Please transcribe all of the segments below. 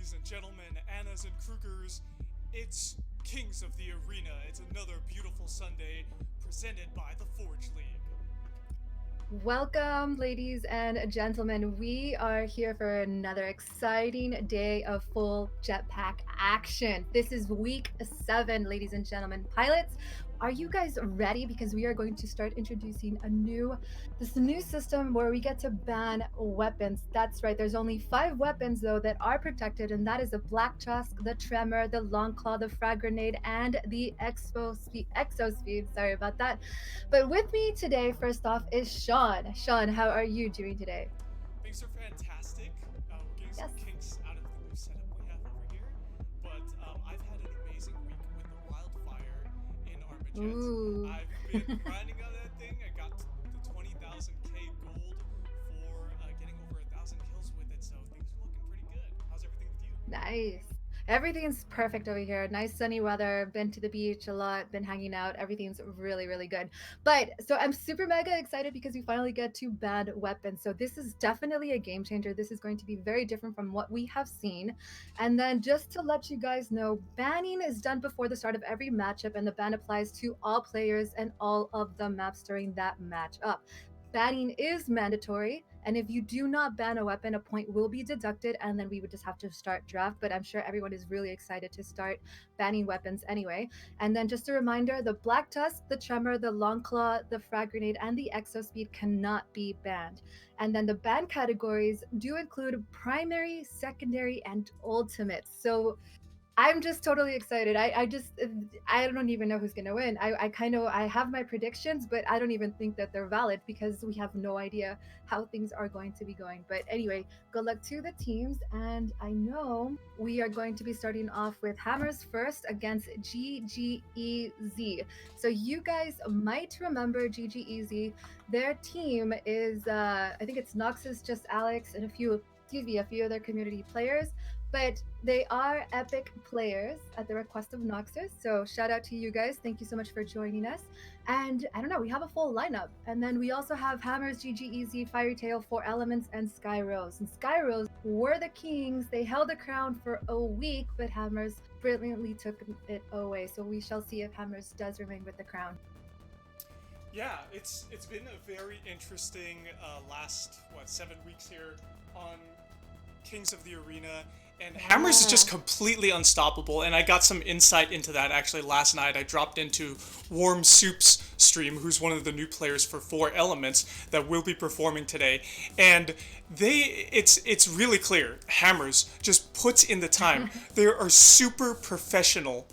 ladies and gentlemen, Annas and Krugers. It's Kings of the Arena. It's another beautiful Sunday presented by the Forge League. Welcome, ladies and gentlemen. We are here for another exciting day of full jetpack action. This is week 7, ladies and gentlemen. Pilots, are you guys ready? Because we are going to start introducing this new system where we get to ban weapons. That's right. There's only 5 weapons though that are protected, and that is the Black Tusk, the Tremor, the Long Claw, the Frag Grenade, and the Exo Speed. Sorry about that. But with me today, first off, is Sean. Sean, how are you doing today? Things are fantastic. We're getting some Yes. kinks out of the new setup we have over here. But I've had an amazing week with the wildfire in Armajet. Ooh. I've been grinding on that thing. I got the 20,000k gold for getting over 1,000 kills with it, so things are looking pretty good. How's everything with you? Nice. Everything's perfect over here. Nice sunny weather. Been to the beach a lot. Been hanging out. Everything's really, really good. But so I'm super mega excited because we finally get to ban weapons. So this is definitely a game changer. This is going to be very different from what we have seen. And then just to let you guys know, banning is done before the start of every matchup, and the ban applies to all players and all of the maps during that matchup. Banning is mandatory, and if you do not ban a weapon, a point will be deducted, and then we would just have to start draft. But I'm sure everyone is really excited to start banning weapons anyway. And then just a reminder, the Black Tusk, the Tremor, the Long Claw, the Frag Grenade, and the Exo Speed cannot be banned. And then the ban categories do include primary, secondary, and ultimate. So I'm just totally excited. I don't even know who's gonna win. I have my predictions, but I don't even think that they're valid because we have no idea how things are going to be going. But anyway, good luck to the teams, and I know we are going to be starting off with Hammers first against GGEZ. So you guys might remember GGEZ. Their team is I think it's Noxus, just Alex, and a few other community players, but they are epic players at the request of Noxus. So shout out to you guys. Thank you so much for joining us. And I don't know, we have a full lineup. And then we also have Hammers, GGEZ, FieryTale, 4Elements, and Skyrose. And Skyrose were the kings. They held the crown for a week, but Hammers brilliantly took it away. So we shall see if Hammers does remain with the crown. Yeah, it's been a very interesting last 7 weeks here on Kings of the Arena, and Hammers is just completely unstoppable, and I got some insight into that actually last night. I dropped into Warm Soup's stream, who's one of the new players for 4Elements that will be performing today, and it's really clear. Hammers just puts in the time. They are super professional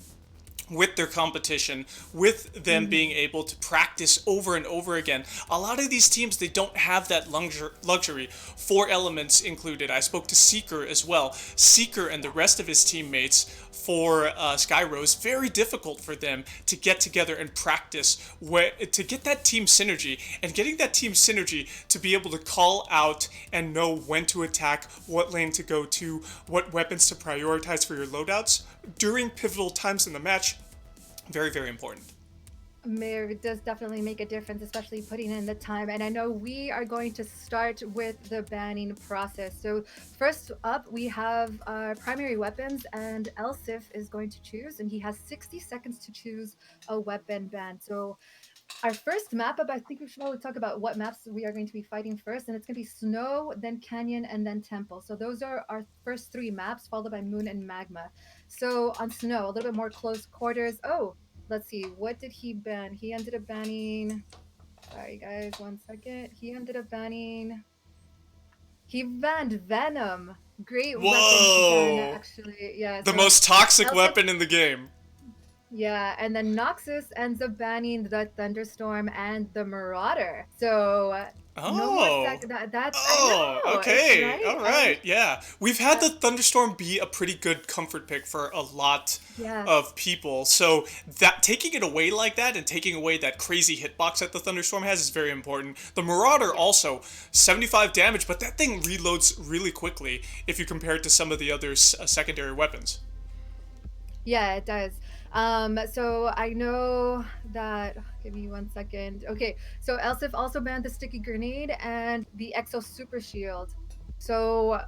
with their competition, with them being able to practice over and over again. A lot of these teams, they don't have that luxury. 4Elements included. I spoke to Seeker as well. Seeker and the rest of his teammates for Skyrose, very difficult for them to get together and practice, to get that team synergy, and getting that team synergy to be able to call out and know when to attack, what lane to go to, what weapons to prioritize for your loadouts during pivotal times in the match. Very, very important. It does definitely make a difference, especially putting in the time. And I know we are going to start with the banning process. So first up, we have our primary weapons, and Elsif is going to choose, and he has 60 seconds to choose a weapon ban. So our first map up, I think we should probably talk about what maps we are going to be fighting first, and it's going to be Snow, then Canyon, and then Temple. So those are our first 3 maps, followed by Moon and Magma. So on Snow, a little bit more close quarters. Oh, let's see, what did he ban? He ended up banning, sorry guys, 1 second. He banned Venom. Great weapon to ban, actually. Yeah, The so most toxic weapon in the game. yeah, and then Noxus ends up banning the Thunderstorm and the Marauder. So no more that's I know, okay. right? All right. Yeah. We've had the Thunderstorm be a pretty good comfort pick for a lot of people. So that taking it away like that and taking away that crazy hitbox that the Thunderstorm has is very important. The Marauder also 75 damage, but that thing reloads really quickly if you compare it to some of the other secondary weapons. Yeah, it does. So I know that, give me 1 second. Okay, so Elsif also banned the Sticky Grenade and the Exo Super Shield. So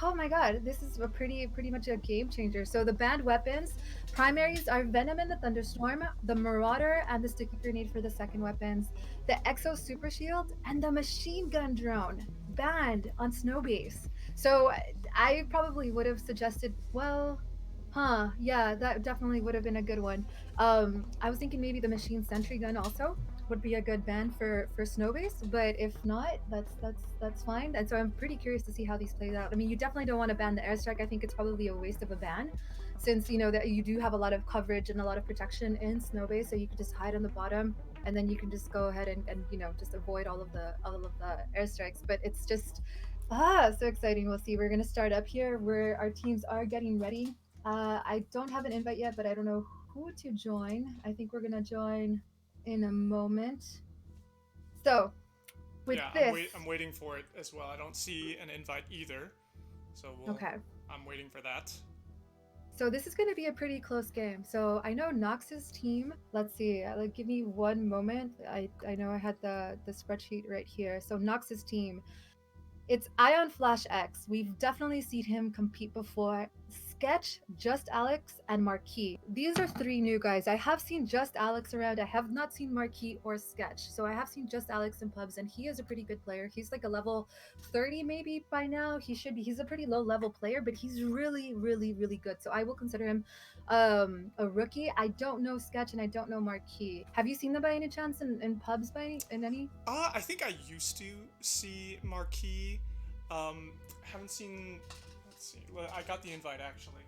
Oh my god, this is a pretty much a game changer. So the banned weapons, primaries are Venom and the Thunderstorm, the Marauder and the Sticky Grenade for the second weapons, the Exo Super Shield, and the Machine Gun Drone banned on Snowbase. So I probably would have suggested, well, yeah, that definitely would have been a good one. I was thinking maybe the Machine Sentry Gun also would be a good ban for Snowbase, but if not, that's fine. And so I'm pretty curious to see how these plays out. I mean, you definitely don't want to ban the airstrike. I think it's probably a waste of a ban, since you know that you do have a lot of coverage and a lot of protection in Snowbase, so you can just hide on the bottom and then you can just go ahead and you know just avoid all of the airstrikes. But it's just so exciting. We'll see. We're gonna start up here where our teams are getting ready. I don't have an invite yet, but I don't know who to join. I think we're gonna join in a moment. So, with Yeah, this, I'm waiting for it as well. I don't see an invite either, so okay. I'm waiting for that. So this is going to be a pretty close game. So I know Nox's team. Let's see. Like, give me one moment. I know I had the spreadsheet right here. So Nox's team. It's Ion Flash X. We've definitely seen him compete before. Sketch, Just Alex, and Marquis. These are three new guys. I have seen Just Alex around. I have not seen Marquis or Sketch. So I have seen Just Alex in pubs, and he is a pretty good player. He's like a level 30 maybe by now. He should be. He's a pretty low level player, but he's really good. So I will consider him a rookie. I don't know Sketch and I don't know Marquis. Have you seen them by any chance in pubs in any? I think I used to see Marquis. Haven't seen. Let's see. I got the invite actually.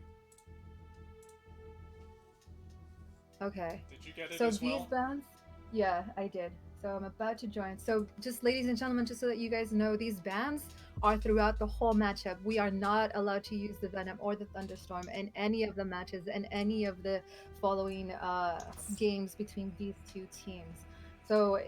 Okay. Did you get it So as these well? bands, yeah, I did. So I'm about to join. So just ladies and gentlemen, just so that you guys know, these bans are throughout the whole matchup. We are not allowed to use the Venom or the Thunderstorm in any of the matches and any of the following games between these two teams. So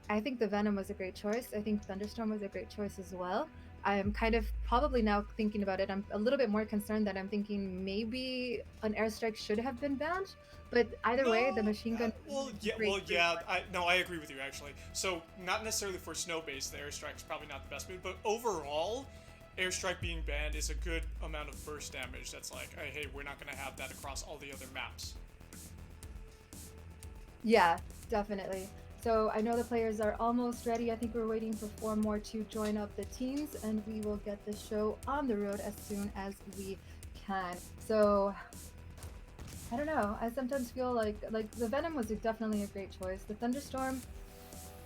I think the Venom was a great choice. I think Thunderstorm was a great choice as well. I'm kind of probably now thinking about it. I'm a little bit more concerned that I'm thinking maybe an airstrike should have been banned. But either way, the No. machine gun is a Well, great yeah. choice. I agree with you actually. So not necessarily for snow base, the airstrike's probably not the best move, but overall, airstrike being banned is a good amount of burst damage. That's like, hey, we're not gonna have that across all the other maps. Yeah, definitely. So I know the players are almost ready. I think we're waiting for four more to join up the teams, and we will get the show on the road as soon as we can. So I don't know. I sometimes feel like the Venom was definitely a great choice. The Thunderstorm.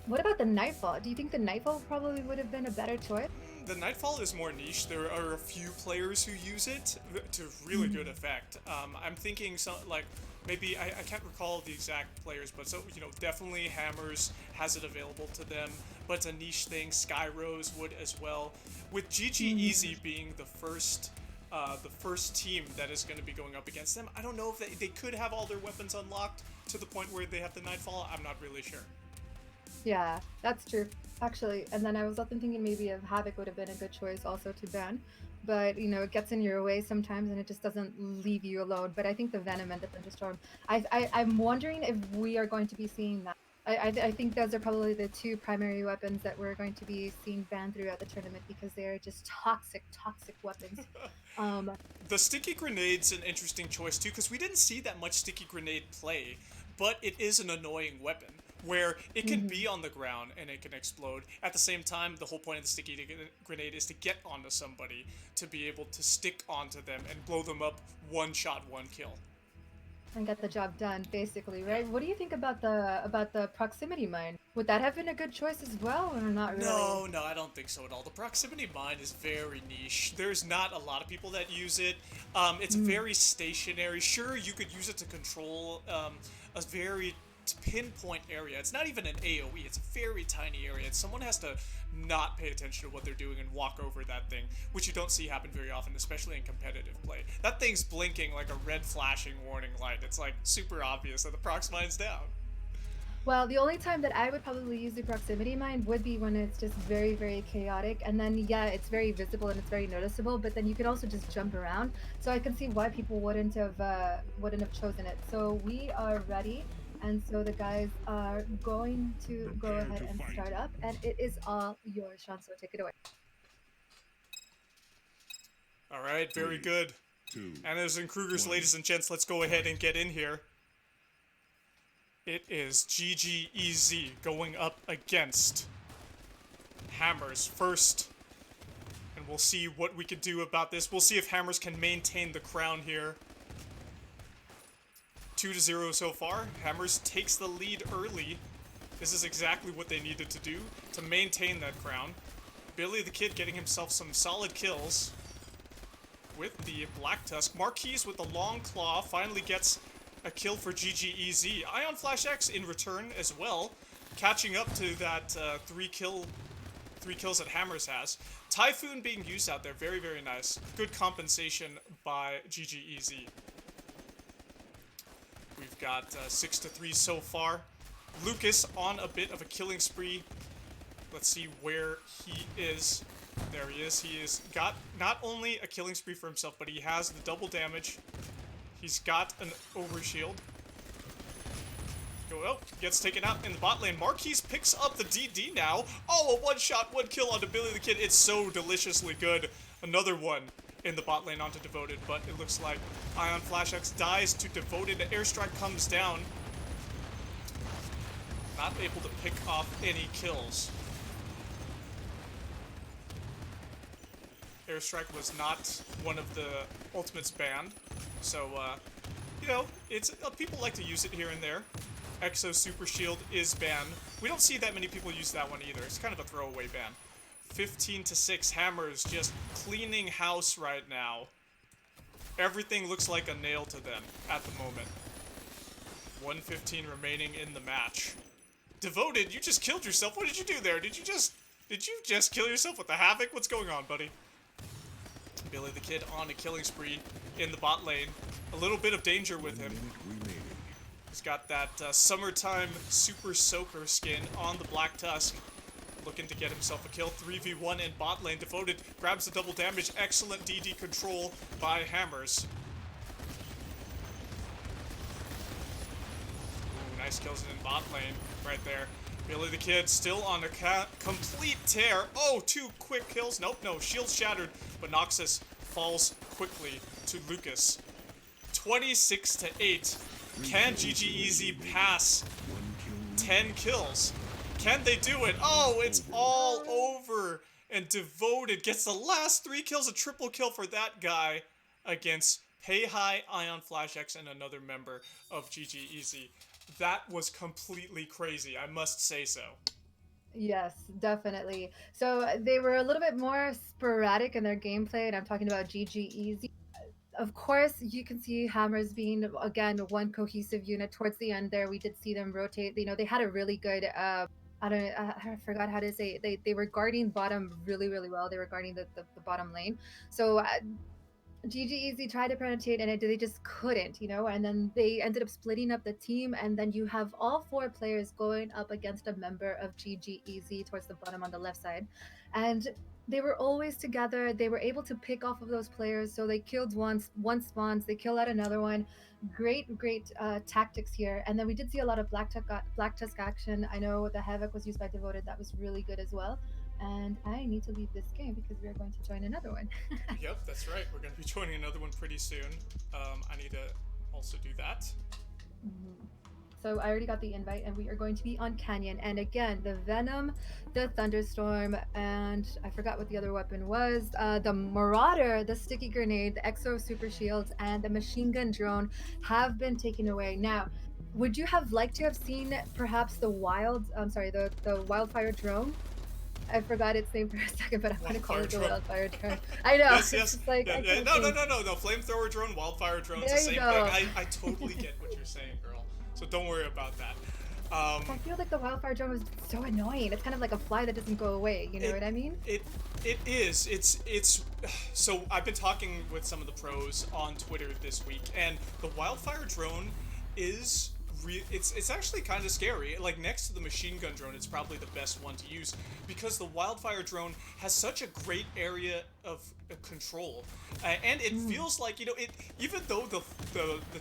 What about the Nightfall? Do you think the Nightfall probably would have been a better choice? The Nightfall is more niche. There are a few players who use it to really good effect. I'm thinking like maybe I can't recall the exact players, but so definitely Hammers has it available to them. But it's a niche thing. Skyrose would as well. With GGEZ being the first team that is going to be going up against them, I don't know if they could have all their weapons unlocked to the point where they have the Nightfall. I'm not really sure. Yeah, that's true. Actually, and then I was often thinking maybe if Havoc would have been a good choice also to ban, but it gets in your way sometimes and it just doesn't leave you alone. But I think the Venom and the Thunderstorm. I'm wondering if we are going to be seeing that. I think those are probably the two primary weapons that we're going to be seeing banned throughout the tournament because they are just toxic weapons. Um, The sticky grenade's an interesting choice too, because we didn't see that much sticky grenade play, but it is an annoying weapon where it can be on the ground and it can explode. At the same time, the whole point of the sticky grenade is to get onto somebody to be able to stick onto them and blow them up one shot, one kill. and get the job done, basically, Yeah. right? What do you think about the proximity mine? Would that have been a good choice as well, or not really? No, I don't think so at all. The proximity mine is very niche. There's not a lot of people that use it. It's very stationary. Sure, you could use it to control a very pinpoint area. It's not even an AoE. It's a very tiny area. And someone has to not pay attention to what they're doing and walk over that thing, which you don't see happen very often, especially in competitive play. That thing's blinking like a red flashing warning light. It's like super obvious that the prox mine's down. Well, the only time that I would probably use the proximity mine would be when it's just very chaotic, and then yeah, it's very visible and it's very noticeable. But then you can also just jump around, so I can see why people wouldn't have chosen it. So we are ready, and so the guys are going to go ahead and start up, and it is all yours, Sean. So take it away. All right, very good. Annas and Krugers, ladies and gents, let's go ahead and get in here. It is GGEZ going up against Hammers first. And we'll see what we can do about this. We'll see if Hammers can maintain the crown here. 2-0 so far. Hammers takes the lead early. This is exactly what they needed to do to maintain that crown. Billy the Kid getting himself some solid kills with the Black Tusk. Marquise with the long claw finally gets a kill for GGEZ. Ion Flash X in return as well, catching up to that three kills that Hammers has. Typhoon being used out there, very, very nice. Good compensation by GGEZ. We've got 6-3 so far. Lucas on a bit of a killing spree. Let's see where he is. There he is. He has got not only a killing spree for himself, but he has the double damage. He's got an overshield. Oh, gets taken out in the bot lane. Marquise picks up the DD now. Oh, a one-shot, one kill onto Billy the Kid. It's so deliciously good. Another one in the bot lane onto Devoted, but it looks like Ion Flash X dies to Devoted. The airstrike comes down. Not able to pick off any kills. Airstrike was not one of the ultimates banned, so you know, it's people like to use it here and there. Exo Super Shield is banned. We don't see that many people use that one either. It's kind of a throwaway ban. 15-6. Hammers just cleaning house right now. Everything looks like a nail to them at the moment. 1:15 remaining in the match. Devoted, you just killed yourself. What did you do there? Did you just kill yourself with the Havoc? What's going on, buddy? Billy the Kid on a killing spree in the bot lane. A little bit of danger with him. He's got that summertime Super Soaker skin on the Black Tusk. Looking to get himself a kill. 3v1 in bot lane. Devoted grabs the double damage. Excellent DD control by Hammers. Ooh, nice kills in bot lane right there. Billy the Kid still on a complete tear. Oh, 2 quick kills. Nope, no. Shield shattered, but Noxus falls quickly to Lucas. 26-8. Can GGEZ pass 10 kills? Can they do it? Oh, it's all over. And Devoted gets the last 3 kills, a triple kill for that guy against Pay High, Ion Flash X, and another member of GGEZ. That was completely crazy, I must say so. Yes, definitely. So they were a little bit more sporadic in their gameplay, and I'm talking about GGEZ. Of course, you can see Hammers being, again, one cohesive unit. Towards the end there, we did see them rotate. You know, they had a really good, I forgot how to say it. They were guarding bottom really, really well. They were guarding the bottom lane. So GGEZ tried to penetrate, and they just couldn't, you know, and then they ended up splitting up the team, and then you have all 4 players going up against a member of GGEZ towards the bottom on the left side. And they were always together. They were able to pick off of those players. So they killed one spawns, they kill out another one. Great tactics here. And then we did see a lot of Black Tusk action. I know the Havoc was used by Devoted. That was really good as well. And I need to leave this game because we are going to join another one. Yep, that's right. We're going to be joining another one pretty soon. I need to also do that. Mm-hmm. So I already got the invite, and we are going to be on Canyon. And again, the Venom, the Thunderstorm, and I forgot what the other weapon was. The Marauder, the Sticky Grenade, the Exo Super Shields, and the Machine Gun Drone have been taken away. Now, would you have liked to have seen perhaps the Wildfire Drone? I forgot its name for a second, but I'm going to call it the Wildfire Drone. I know. Yes. It's like, No. Flamethrower drone, wildfire drone, it's the same thing. I totally get what you're saying, girl. So don't worry about that. I feel like the wildfire drone was so annoying. It's kind of like a fly that doesn't go away. You know what I mean? It is. It's. So I've been talking with some of the pros on Twitter this week, and the wildfire drone is. It's actually kind of scary. Like, next to the machine gun drone, it's probably the best one to use because the wildfire drone has such a great area of control, and it feels like, you know, it, even though the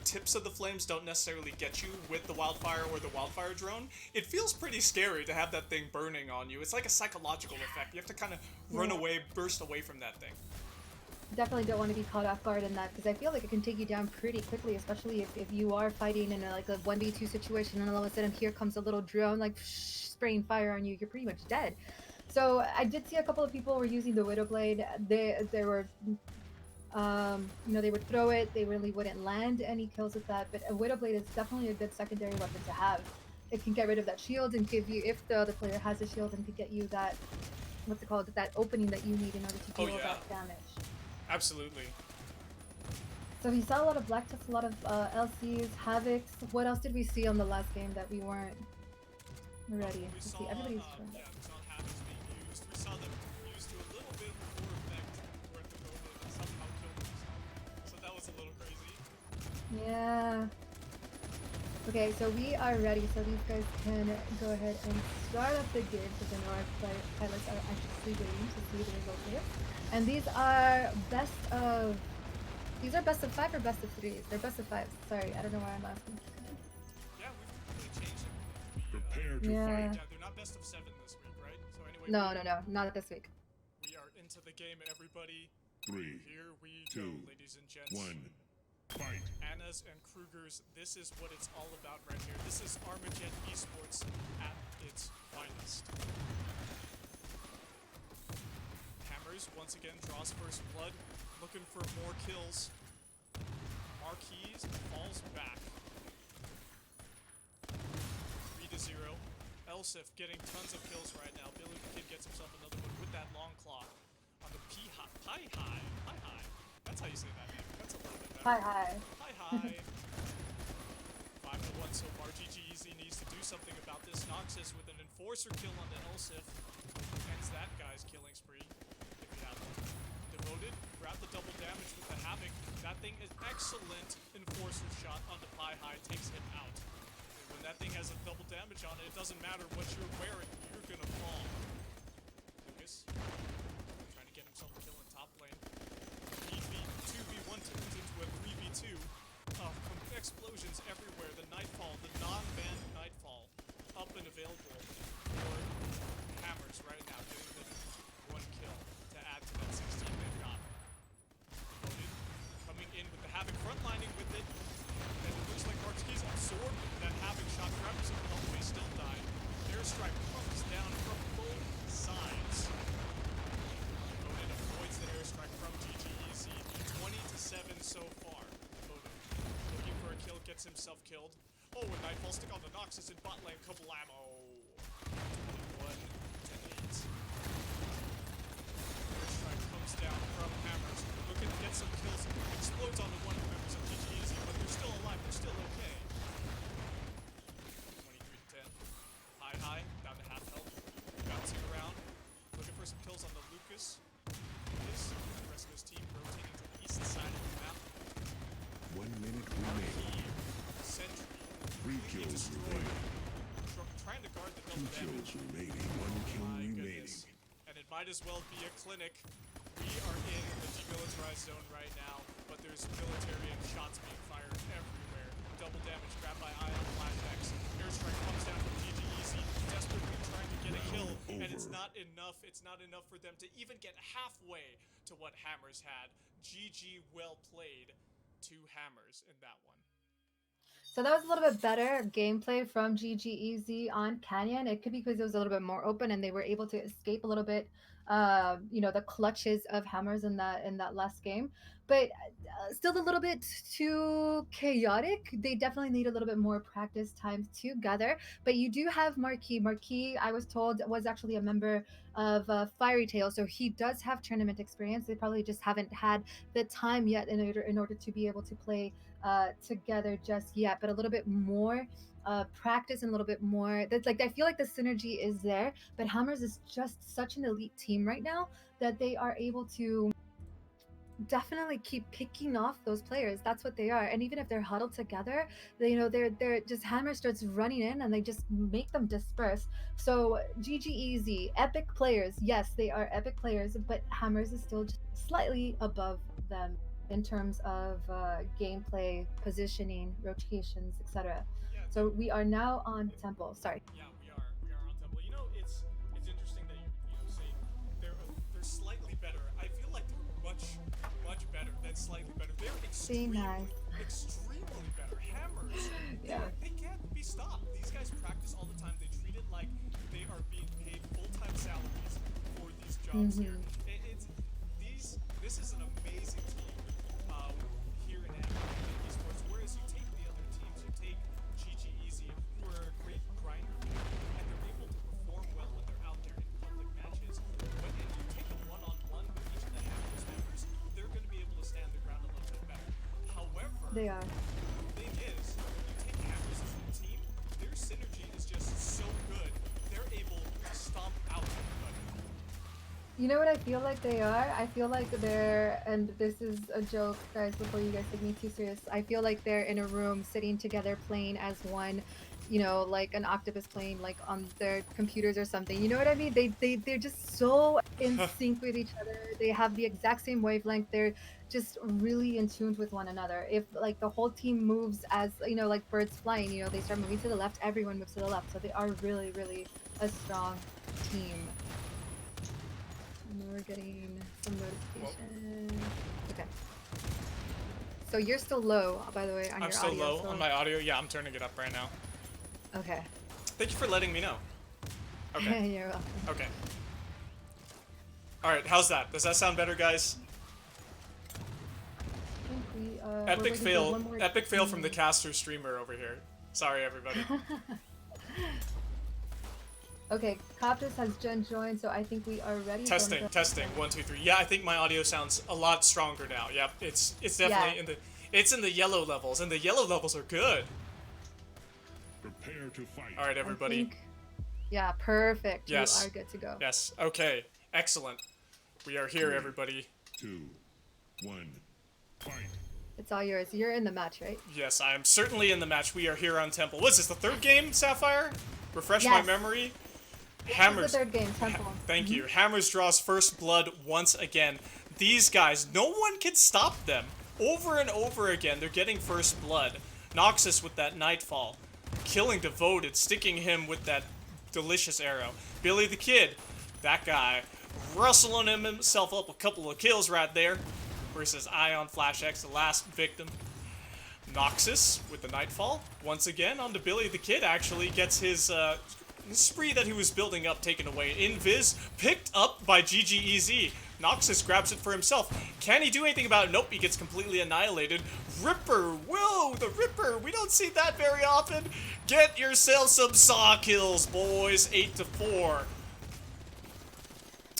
tips of the flames don't necessarily get you with the wildfire or the wildfire drone, it feels pretty scary to have that thing burning on you. It's like a psychological effect. You have to kind of run away, burst away from that thing. definitely don't want to be caught off guard in that because I feel like it can take you down pretty quickly, especially if you are fighting in like a 1v2 situation and all of a sudden here comes a little drone like spraying fire on you, you're pretty much dead. So I did see a couple of people were using the Widow Blade. They were they would throw it, they really wouldn't land any kills with that, but a Widow Blade is definitely a good secondary weapon to have. It can get rid of that shield and give you, if the other player has a shield, and could get you that, what's it called, that opening that you need in order to deal that damage. Absolutely. So we saw a lot of Black Tuffs, a lot of LCs, Havocs. What else did we see on the last game that we weren't ready? Let's see, everybody's turned we saw Havocs being used. We saw them used to a little bit more effect where the go and somehow killed themselves. So that was a little crazy. Yeah. Okay, so we are ready. So these guys can go ahead and start up the game because I know our pilots are actually waiting to see the results here. And these are best of 5 or best of 3s? They're best of 5s. Sorry, I don't know why I'm asking. Yeah, we've really changed it. Prepare to fight. Yeah, they're not best of 7 this week, right? So anyway. No, not this week. We are into the game, everybody. 3, here we 2, go, ladies and gents. 1, fight. Annas and Krugers, this is what it's all about right here. This is Armajet Esports at its finest. Hammers once again draws first blood, looking for more kills. Marquise falls back. 3-0. Elsif getting tons of kills right now. Billy the Kid gets himself another one with that long claw on the Pi High. That's how you say that name. That's a little bit better. Hi. 5-1 so far. GGEZ needs to do something about this. Noxus with an enforcer kill on the Elsif. Ends that guy's killing spree. If you have one. Devoted, grab the double damage with the Havoc. That thing is excellent. Enforcer shot on the Pi High takes him out. And when that thing has a double damage on it, it doesn't matter what you're wearing, you're gonna fall. Lucas trying to get himself a kill in top lane. 2v1 turns into a 3v2. Explosions everywhere. The Nightfall, the non-banned Nightfall, up and available for Hammers right now, getting the 1 kill to add to that 16 they've got. Loaded, coming in with the Havoc, frontlining with it, and it looks like Marquise absorbed that Havoc shot, grabs him, oh, he still died. Airstrike comes down from both sides. Loaded avoids the airstrike from GGEZ. 20-7 so far. Loaded looking for a kill, gets himself killed. Oh, and Nightfall stick on the Noxus in bot lane, kablamo. 21-8. Airstrike comes down from Hammers, looking to get some kills. Explodes onto one of the members of GGEZ, but they're still alive, they're still okay. 23-10. High, down to half health. Bouncing around, looking for some kills on the Lucas. Lucas, and the rest of his team rotating to the east side of the map. 1 minute remaining. Sentry. 3 kills remaining. Trying to guard the 2 double kills damage. remaining. 1 kill remaining. Goodness. And it might as well be a clinic. We are in the demilitarized zone right now, but there's military and shots being fired everywhere. Double damage grabbed by Ion Flashbacks. Airstrike comes down from GGEZ, desperately trying to get a kill, and it's not enough. It's not enough for them to even get halfway to what Hammers had. GG well played to Hammers in that one. So that was a little bit better gameplay from GGEZ on Canyon. It could be because it was a little bit more open and they were able to escape a little bit, the clutches of Hammers in that last game. But still a little bit too chaotic. They definitely need a little bit more practice time together. But you do have Marquis. Marquis, I was told, was actually a member of FieryTale, so he does have tournament experience. They probably just haven't had the time yet in order to be able to play together just yet, but a little bit more practice and a little bit more. That's like, I feel like the synergy is there, but Hammers is just such an elite team right now that they are able to definitely keep picking off those players. That's what they are. And even if they're huddled together, they're just, Hammer starts running in and they just make them disperse. So GGEZ, epic players. Yes, they are epic players, but Hammers is still just slightly above them in terms of gameplay, positioning, rotations, etc. Yeah, so we are now on Temple. Sorry. Yeah, we are on Temple. You know, it's interesting that you say they're slightly better. I feel like they're much that's slightly better. They're Be extremely, nice. extremely better. Hammers, Yeah. they can't be stopped. These guys practice all the time. They treat it like they are being paid full-time salaries for these jobs here. This is an amazing team here in Hammers Esports. Whereas you take the other teams, you take GGEZ, who are a great grinder, and they're able to perform well when they're out there in public matches. But if you take a one-on-one with each of the Hammers members, they're going to be able to stand their ground a little bit better. However, They are. the thing is, when you take Hammers as a team, their synergy is just so good. They're able to stomp out everybody. You know what I feel like they are? I feel like they're, and this is a joke, guys, before you guys take me too serious. I feel like they're in a room sitting together playing as one, you know, like an octopus playing like on their computers or something. You know what I mean? They're just so in sync with each other. They have the exact same wavelength. They're just really in tune with one another. If like the whole team moves as, you know, like birds flying, you know, they start moving to the left, everyone moves to the left. So they are really, really a strong team. And we're getting some notification. Okay. So you're still low, by the way, on I'm your still audio. low on my audio. Yeah, I'm turning it up right now. Okay. Thank you for letting me know. Okay. You're welcome. Okay. All right. How's that? Does that sound better, guys? I think we're Epic waiting for fail. one more Epic fail from the team. caster streamer over here. Sorry, everybody. Okay, Coptus has joined, so I think we are ready. Testing. 1, 2, 3. Yeah, I think my audio sounds a lot stronger now. Yep, it's definitely in the yellow levels, and the yellow levels are good. Prepare to fight. All right, everybody. Yeah, perfect. Yes. You are good to go. Yes. Okay. Excellent. We are here, everybody. 2, 1, fight. It's all yours. You're in the match, right? Yes, I am certainly in the match. We are here on Temple. What is this, the third game, Sapphire? Refresh my Yes. memory. This Hammers. is the third game, Temple. Thank you. Hammers draws first blood once again. These guys, no one can stop them. Over and over again, they're getting first blood. Noxus with that Nightfall. Killing Devoted, sticking him with that delicious arrow. Billy the Kid, that guy, rustling himself up a couple of kills right there. Versus Ion Flash X, the last victim. Noxus with the Nightfall. Once again, onto Billy the Kid, actually gets his spree that he was building up taken away. Invis picked up by GGEZ. Noxus grabs it for himself. Can he do anything about it? Nope, he gets completely annihilated. Ripper, whoa, the Ripper. We don't see that very often. Get yourself some saw kills, boys. 8-4.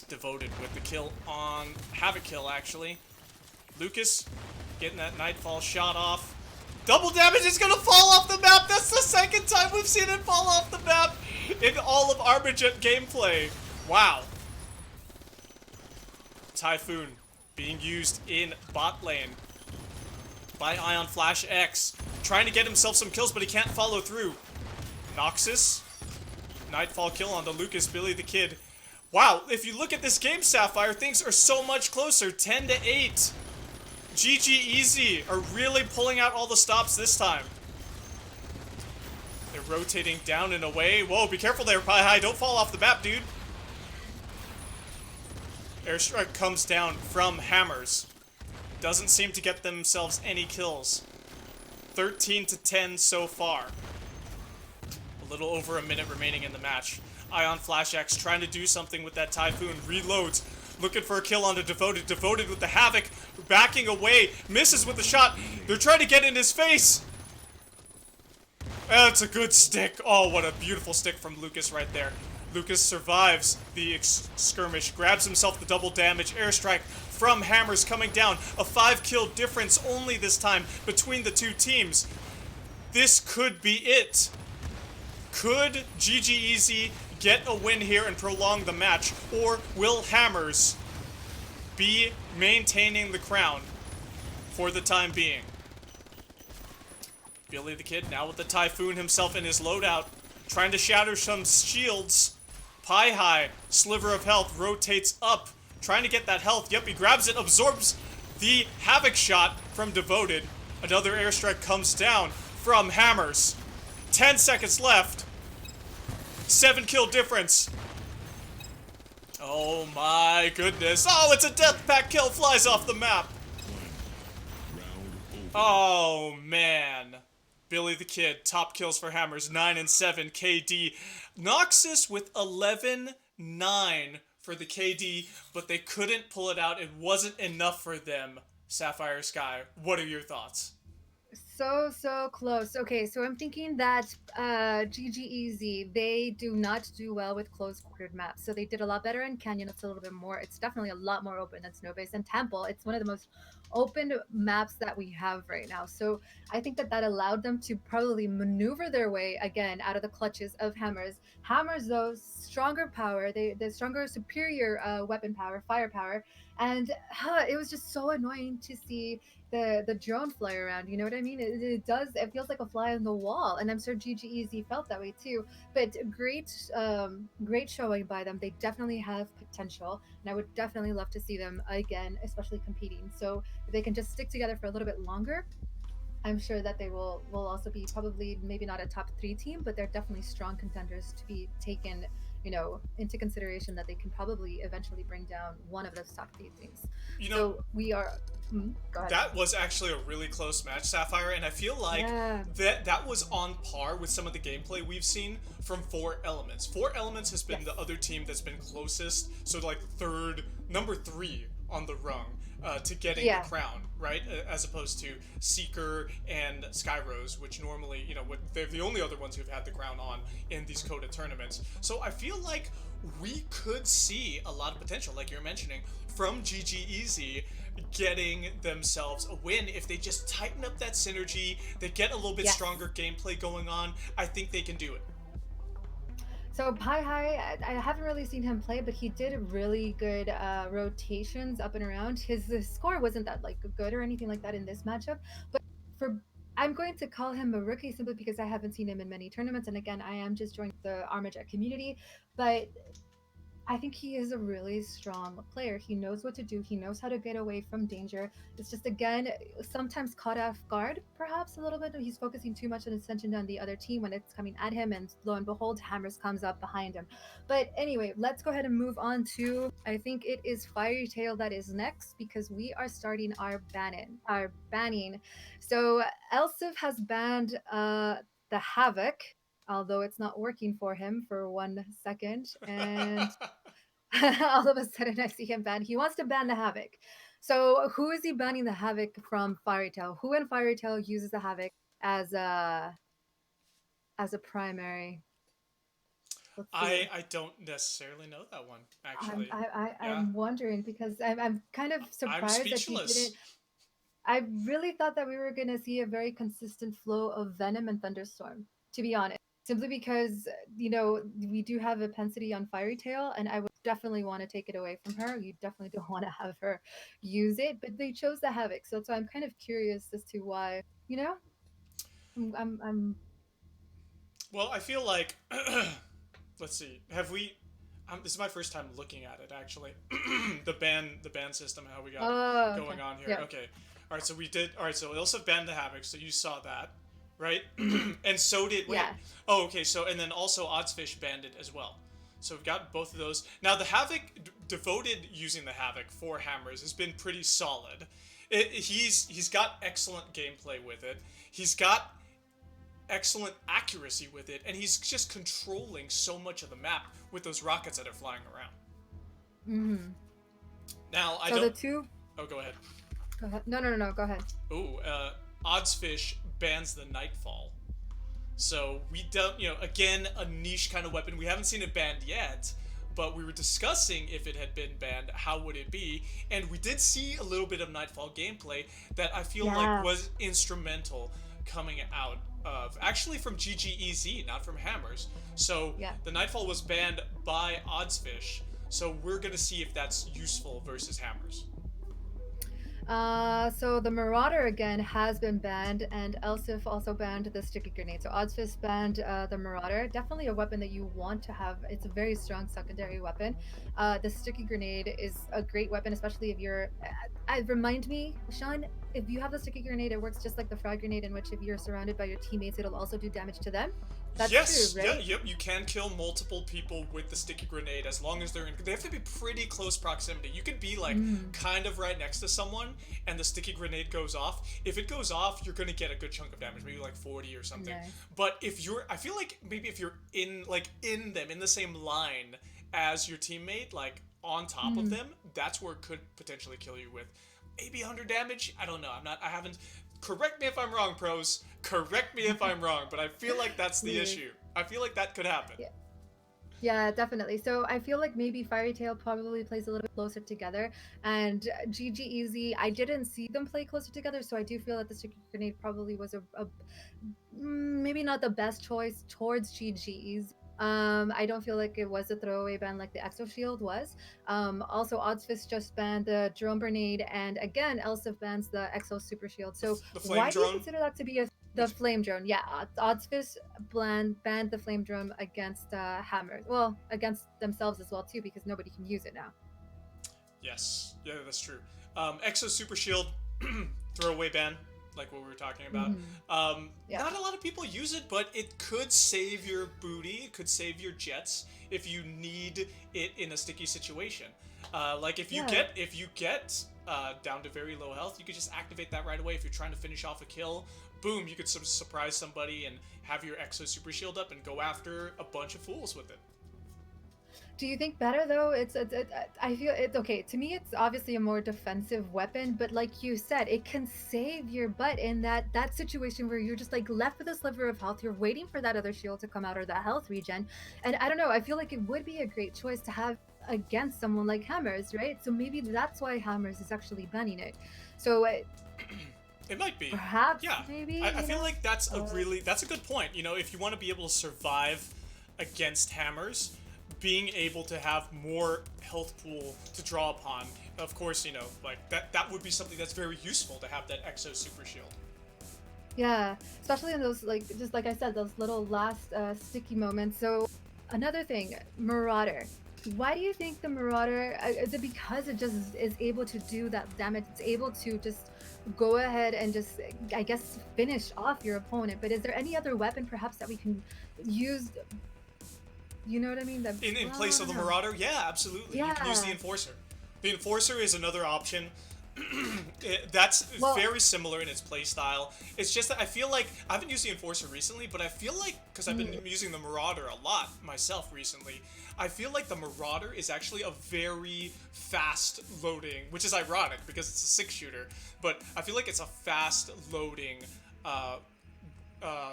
Devoted with the kill on Havoc kill, actually. Lucas getting that Nightfall shot off. Double damage is gonna fall off the map. That's the second time we've seen it fall off the map in all of Armajet gameplay. Wow. Typhoon being used in bot lane by Ion Flash X. Trying to get himself some kills, but he can't follow through. Noxus. Nightfall kill onto Lucas, Billy the Kid. Wow, if you look at this game, Sapphire, things are so much closer. 10-8. GGEZ are really pulling out all the stops this time. They're rotating down and away. Whoa, be careful there, Pie High. Don't fall off the map, dude. Airstrike comes down from Hammers. Doesn't seem to get themselves any kills. 13-10 so far. A little over a minute remaining in the match. Ion Flash X trying to do something with that Typhoon. Reloads. Looking for a kill onto Devoted. Devoted with the Havoc. Backing away. Misses with the shot. They're trying to get in his face. That's a good stick. Oh, what a beautiful stick from Lucas right there. Lucas survives the skirmish. Grabs himself the double damage. Airstrike from Hammers coming down. A 5-kill difference only this time between the two teams. This could be it. Could GGEZ get a win here and prolong the match, or will Hammers be maintaining the crown for the time being? Billy the Kid now with the Typhoon himself in his loadout, trying to shatter some shields. Pie High, sliver of health, rotates up, trying to get that health. Yep, he grabs it, absorbs the Havoc shot from Devoted. Another airstrike comes down from Hammers. 10 seconds left. 7-kill difference. Oh my goodness. Oh, it's a death pack kill. Flies off the map. Oh man. Billy the Kid, top kills for Hammers, 9 and 7 KD. Noxus with 11-9 for the KD, but they couldn't pull it out. It wasn't enough for them. Sapphire Sky, what are your thoughts? So close. Okay, so I'm thinking that GGEZ, they do not do well with closed quartered maps. So they did a lot better in Canyon. It's a little bit more, it's definitely a lot more open than Snowbase and Temple. It's one of the most open maps that we have right now. So I think that that allowed them to probably maneuver their way again out of the clutches of Hammers. Hammers, though, stronger power, the stronger, superior weapon power, firepower. And it was just so annoying to see the drone fly around. You know what I mean? It does. It feels like a fly on the wall, and I'm sure GGEZ felt that way too. But great showing by them. They definitely have potential, and I would definitely love to see them again, especially competing. So if they can just stick together for a little bit longer, I'm sure that they will also be probably maybe not a top 3 team, but they're definitely strong contenders to be taken, into consideration that they can probably eventually bring down one of those top 3 teams. You know, So we are. Go ahead. that was actually a really close match, Sapphire, and I feel like Yeah. that was on par with some of the gameplay we've seen from 4 Elements. 4 Elements has been Yes. the other team that's been closest, so like number 3 on the rung to getting Yeah. the crown, right? As opposed to Seeker and Skyrose, which normally, they're the only other ones who've had the crown on in these Coda tournaments. So I feel like we could see a lot of potential, like you're mentioning, from GGEZ getting themselves a win if they just tighten up that synergy, they get a little bit Yes. stronger gameplay going on. I think they can do it. So Pi High, I haven't really seen him play, but he did really good rotations up and around. His score wasn't that like good or anything like that in this matchup, but for I'm going to call him a rookie simply because I haven't seen him in many tournaments, and again, I am just joining the Armajet community, but I think he is a really strong player. He knows what to do. He knows how to get away from danger. It's just, again, sometimes caught off guard, perhaps a little bit. He's focusing too much attention on the other team when it's coming at him, and lo and behold, Hammers comes up behind him. But anyway, let's go ahead and move on to, I think it is FieryTale that is next, because we are starting our banning. So Elsif has banned the Havoc, although it's not working for him for 1 second. And all of a sudden I see him ban. He wants to ban the Havoc. So who is he banning the Havoc from FieryTale? Who in FieryTale uses the Havoc as a primary? Let's see. I don't necessarily know that one, I'm actually. Yeah. I'm wondering because I'm kind of I'm surprised that he speechless. didn't. I really thought that we were going to see a very consistent flow of Venom and Thunderstorm, to be honest. Simply because, we do have a pensity on FieryTale, and I would definitely want to take it away from her. You definitely don't want to have her use it, but they chose the Havoc. So that's why I'm kind of curious as to why, I'm Well, I feel like let's see. Have we? This is my first time looking at it actually. the ban system, how we got oh, it okay. going on here. Yeah. Okay. All right. So we did. All right. So we also banned the Havoc. So you saw that, right? And so did. Wait. Yeah. Oh, okay. So and then also Oddsfish banned it as well. So we've got both of those. Now the Havoc, devoted using the Havoc for Hammers has been pretty solid. He's got excellent gameplay with it. He's got excellent accuracy with it, and he's just controlling so much of the map with those rockets that are flying around. Mm-hmm. Now, I So don't... the two. Oh, go ahead. Go ahead. No. Go ahead. Ooh, Oddsfish bans the Nightfall. So we don't, again, a niche kind of weapon. We haven't seen it banned yet, but we were discussing if it had been banned, how would it be? And we did see a little bit of Nightfall gameplay that I feel like was instrumental coming out of, actually from GGEZ, not from Hammers. So the Nightfall was banned by Oddsfish. So we're going to see if that's useful versus Hammers. So the Marauder again has been banned, and Elsif also banned the sticky grenade. So Oddsfist banned the Marauder. Definitely a weapon that you want to have. It's a very strong secondary weapon. The sticky grenade is a great weapon, especially if you're remind me, Sean, if you have the sticky grenade, it works just like the frag grenade, in which if you're surrounded by your teammates, it'll also do damage to them. That's Yes, true, yeah, right? yep. You can kill multiple people with the sticky grenade as long as they're in. They have to be pretty close proximity. You could be like kind of right next to someone, and the sticky grenade goes off. If it goes off, you're gonna get a good chunk of damage, maybe like 40 or something. Nice. But if you're, I feel like maybe if you're in them in the same line as your teammate, like on top of them, that's where it could potentially kill you with maybe 100 damage. I don't know. I haven't. Correct me if I'm wrong, pros. Correct me if I'm wrong, but I feel like that's the issue. I feel like that could happen. Yeah. Yeah, definitely. So I feel like maybe FieryTale probably plays a little bit closer together, and GGEZ, I didn't see them play closer together, so I do feel that the sticky grenade probably was a maybe not the best choice towards GGEZ. I don't feel like it was a throwaway ban like the Exo Shield was. Also, Oddsfist just banned the drone grenade, and again, Elsif bans the Exo Super Shield. So The flame why do you drone? consider that to be the flame drone? Yeah, Oddsfist banned the flame drone against Hammers. Well, against themselves as well too, because nobody can use it now. Yes, yeah, that's true. Exo Super Shield, throwaway ban, like what we were talking about. Yeah. Not a lot of people use it, but it could save your booty. It could save your jets if you need it in a sticky situation. Like if you get down to very low health, you could just activate that right away. If you're trying to finish off a kill, boom, you could surprise somebody and have your Exo Super Shield up and go after a bunch of fools with it. Do you think better though? I feel it's okay. To me, it's obviously a more defensive weapon, but like you said, it can save your butt in that situation where you're just like left with a sliver of health. You're waiting for that other shield to come out or that health regen, and I don't know. I feel like it would be a great choice to have against someone like Hammers, right? So maybe that's why Hammers is actually banning it. So it might be. Perhaps. Yeah. Maybe. I feel like that's a good point. You know, if you want to be able to survive against Hammers, being able to have more health pool to draw upon, of course, you know, like that would be something that's very useful to have that Exo Super Shield. Yeah, especially in those, like, just like I said, those little last sticky moments. So another thing, Marauder. Why do you think the Marauder, is it because it just is able to do that damage? It's able to just go ahead and just, I guess, finish off your opponent. But is there any other weapon perhaps that we can use? You know what I mean? In place of the Marauder? Yeah, absolutely. Yeah. You can use the Enforcer. The Enforcer is another option. That's very similar in its playstyle. It's just that I feel like, I haven't used the Enforcer recently, but I feel like, because I've been using the Marauder a lot myself recently, I feel like the Marauder is actually a very fast loading, which is ironic because it's a 6-shooter, but I feel like it's a fast loading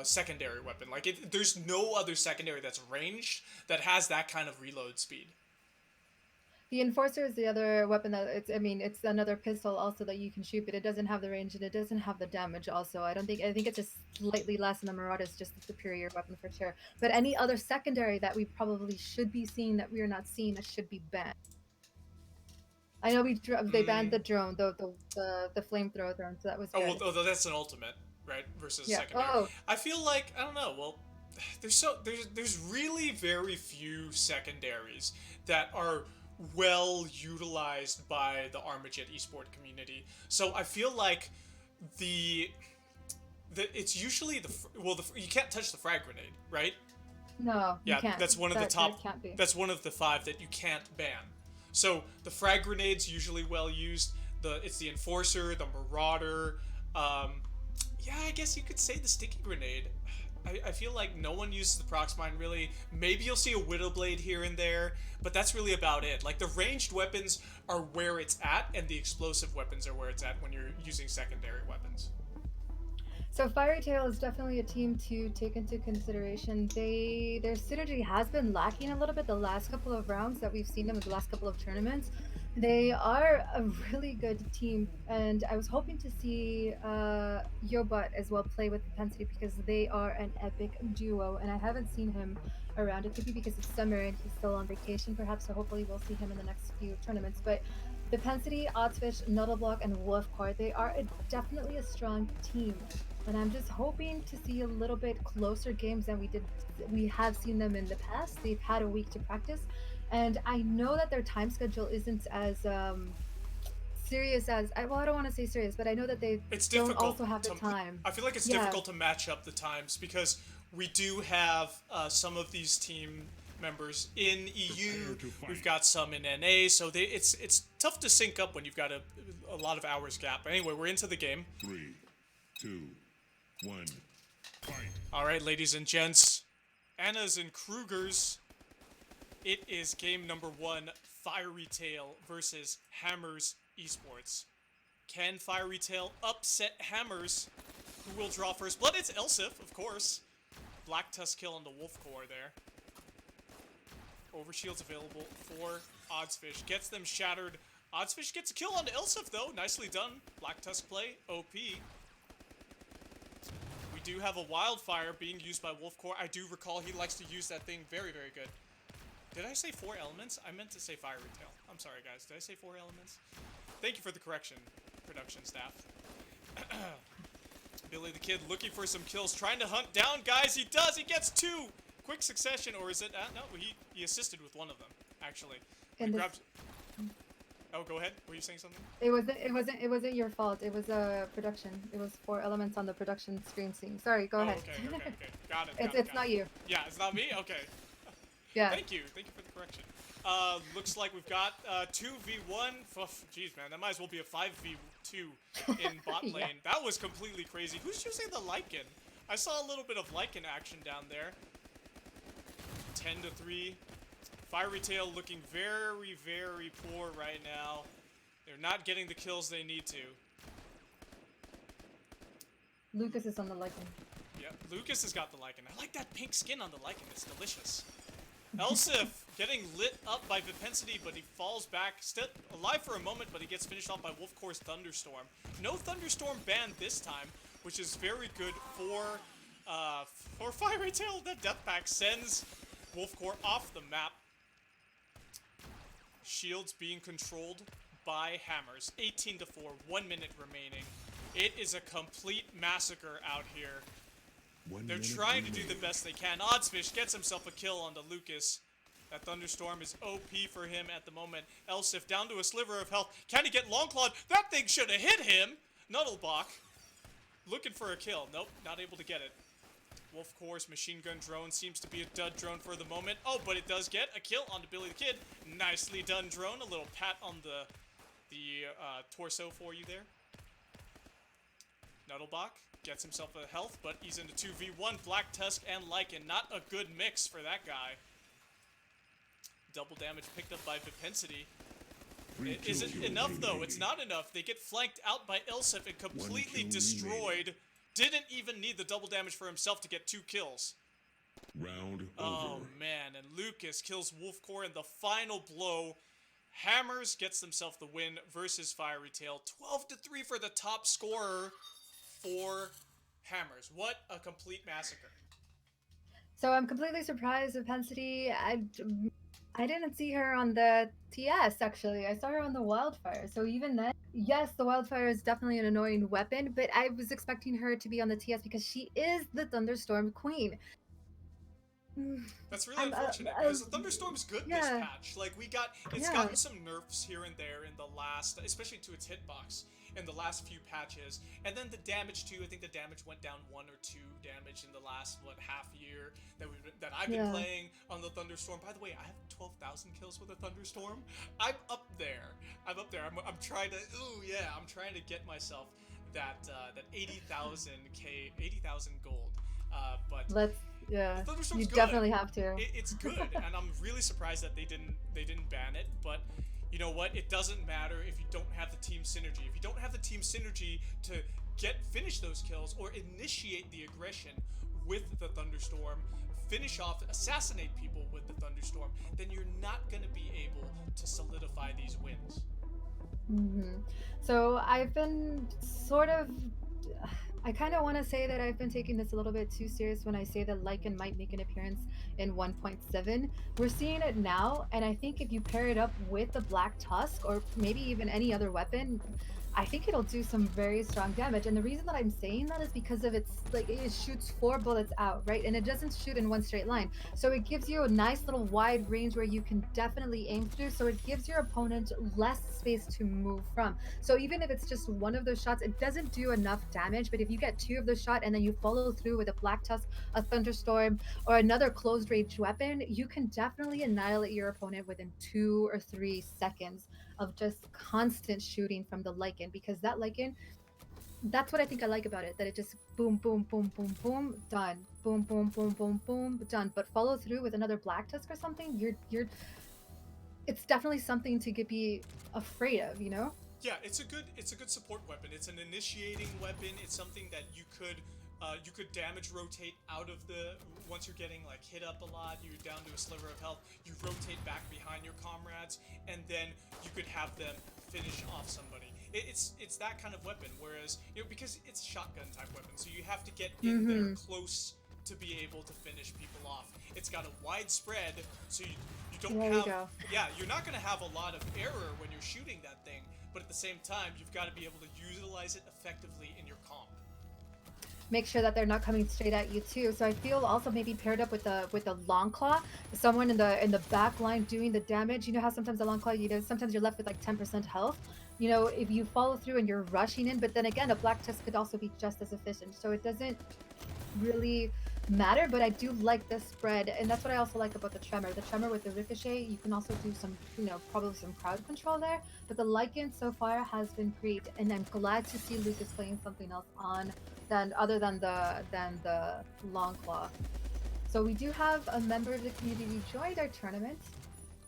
secondary weapon. Like, there's no other secondary that's ranged that has that kind of reload speed. The Enforcer is the other weapon that it's another pistol also that you can shoot, but it doesn't have the range and it doesn't have the damage also. I think it's just slightly less, and the Marauder is just a superior weapon for sure. But any other secondary that we probably should be seeing that we are not seeing that should be banned. I know they banned the drone, the flamethrower drone, so that was good. Well, that's an ultimate, right? Versus secondary. Oh. I feel like, I don't know, well, there's really very few secondaries that are well utilized by the Armajet esport community. So I feel like it's usually you can't touch the frag grenade, right? No, you can't. That's one of the top. That's one of the 5 that you can't ban. So the frag grenade's usually well used. It's the Enforcer, the Marauder. Yeah, I guess you could say the sticky grenade. I feel like no one uses the Proxmine really. Maybe you'll see a Widowblade here and there, but that's really about it. Like, the ranged weapons are where it's at, and the explosive weapons are where it's at when you're using secondary weapons. So FieryTale is definitely a team to take into consideration. Their synergy has been lacking a little bit the last couple of rounds that we've seen them in the last couple of tournaments. They are a really good team, and I was hoping to see Yobot as well play with Propensity because they are an epic duo, and I haven't seen him around. It could be because it's summer and he's still on vacation perhaps, so hopefully we'll see him in the next few tournaments. But Propensity, Oddsfish, Nuddleblock, and Wolfcard, they are definitely a strong team. And I'm just hoping to see a little bit closer games than we have seen them in the past. They've had a week to practice. And I know that their time schedule isn't as serious as I don't want to say serious, but I know that they It's don't difficult. also have the time. I feel like it's Yeah. difficult to match up the times because we do have some of these team members in EU. We've got some in NA, so it's tough to sync up when you've got a lot of hours gap. But anyway, we're into the game. 3, 2, 1, fight. All right, ladies and gents, Anna's and Kruger's. It is game number 1, FieryTale versus Hammers Esports. Can FieryTale upset Hammers? Who will draw first blood? It's Elsif, of course. Black Tusk kill on the Wolf Core there. Overshield's available for Oddsfish. Gets them shattered. Oddsfish gets a kill on Elsif, though. Nicely done. Black Tusk play. OP. We do have a Wildfire being used by Wolf Core. I do recall he likes to use that thing very, very good. Did I say 4Elements? I meant to say FieryTale. I'm sorry, guys. Did I say 4Elements? Thank you for the correction, production staff. Billy the Kid looking for some kills, trying to hunt down guys. He does. He gets 2. Quick succession, or is it? No, he assisted with one of them, actually. He grabbed. Oh, go ahead. Were you saying something? It wasn't your fault. It was production. It was 4 elements on the production screen scene. Sorry, go ahead. Okay. Got it. It's not you. Yeah, it's not me? Okay. Yeah. Thank you for the correction. Looks like we've got 2v1. Jeez, man, that might as well be a 5v2 in bot lane. Yeah. That was completely crazy. Who's using the Lycan? I saw a little bit of Lycan action down there. 10-3. FieryTale looking very, very poor right now. They're not getting the kills they need to. Lucas is on the Lycan. Yeah, Lucas has got the Lycan. I like that pink skin on the Lycan. It's delicious. Elsif getting lit up by Vipensity, but he falls back. Still alive for a moment, but he gets finished off by Wolfcore's Thunderstorm. No Thunderstorm ban this time, which is very good for FieryTale. That Death Pack sends Wolfcore off the map. Shields being controlled by Hammers. 18-4, 1 minute remaining. It is a complete massacre out here. They're trying to do the best they can. Oddsfish gets himself a kill on the Lucas. That Thunderstorm is OP for him at the moment. Elsif down to a sliver of health. Can he get Longclawed? That thing should have hit him! Nuddlebach looking for a kill. Nope, not able to get it. Wolfcore's machine gun drone seems to be a dud drone for the moment. Oh, but it does get a kill onto Billy the Kid. Nicely done drone. A little pat on the torso for you there. Nuddlebach gets himself a health, but he's into 2v1. Black Tusk and Lycan. Not a good mix for that guy. Double damage picked up by Vipensity. Is it enough, though? It's not enough. They get flanked out by Elsif and completely destroyed. Didn't even need the double damage for himself to get 2 kills. Round Oh, over. man. And Lucas kills Wolfcore in the final blow. Hammers gets themselves the win versus FieryTale. 12-3 for the top scorer for Hammers. What a complete massacre. So I'm completely surprised with Pensity. I didn't see her on the TS, actually. I saw her on the Wildfire. So even then, yes, the Wildfire is definitely an annoying weapon, but I was expecting her to be on the TS because she is the Thunderstorm Queen. That's really unfortunate because the Thunderstorm is good this patch. Like it's gotten some nerfs here and there in the last, especially to its hitbox in the last few patches, and then the damage too. I think the damage went down 1 or 2 damage in the last half year that I've been playing on the Thunderstorm. By the way, I have 12,000 kills with the Thunderstorm. I'm up there. I'm trying to. Ooh yeah, I'm trying to get myself that 80,000 gold. But you definitely have to. It's good, and I'm really surprised that they didn't ban it. But you know what? It doesn't matter if you don't have the team synergy. If you don't have the team synergy to finish those kills or initiate the aggression with the Thunderstorm, finish off, assassinate people with the Thunderstorm, then you're not going to be able to solidify these wins. So I've been I kind of want to say that I've been taking this a little bit too serious when I say that Lycan might make an appearance in 1.7. We're seeing it now, and I think if you pair it up with the Black Tusk or maybe even any other weapon, I think it'll do some very strong damage. And the reason that I'm saying that is because of its like it shoots 4 bullets out, right? And it doesn't shoot in one straight line. So it gives you a nice little wide range where you can definitely aim through. So it gives your opponent less space to move from. So even if it's just one of those shots, it doesn't do enough damage. But if you get 2 of those shot and then you follow through with a Black Tusk, a Thunderstorm, or another closed range weapon, you can definitely annihilate your opponent within 2 or 3 seconds of just constant shooting from the lichen, because that lichen, that's what I think I like about it, that it just boom boom boom boom boom done, boom boom boom boom boom done. But follow through with another Black Tusk or something, you're it's definitely something to be afraid of, you know. Yeah, it's a good support weapon. It's an initiating weapon. It's something that you could damage rotate out of the once you're getting like hit up a lot, you're down to a sliver of health, you rotate back behind your comrades, and then you could have them finish off somebody. It's that kind of weapon. Whereas because it's a shotgun type weapon, so you have to get in there close to be able to finish people off. It's got a wide spread, so you don't There have you go. yeah, you're not going to have a lot of error when you're shooting that thing, but at the same time, you've got to be able to utilize it effectively in your comp. Make sure that they're not coming straight at you too. So I feel also maybe paired up with the long claw, someone in the back line doing the damage. You know how sometimes the long claw, sometimes you're left with like 10% health. If you follow through and you're rushing in, but then again, a Black Tusk could also be just as efficient. So it doesn't really matter, but I do like this spread, and that's what I also like about the tremor. The tremor with the ricochet, you can also do some, probably some crowd control there. But the lichen so far has been great, and I'm glad to see Lucas playing something else on other than the long claw. So we do have a member of the community who joined our tournament,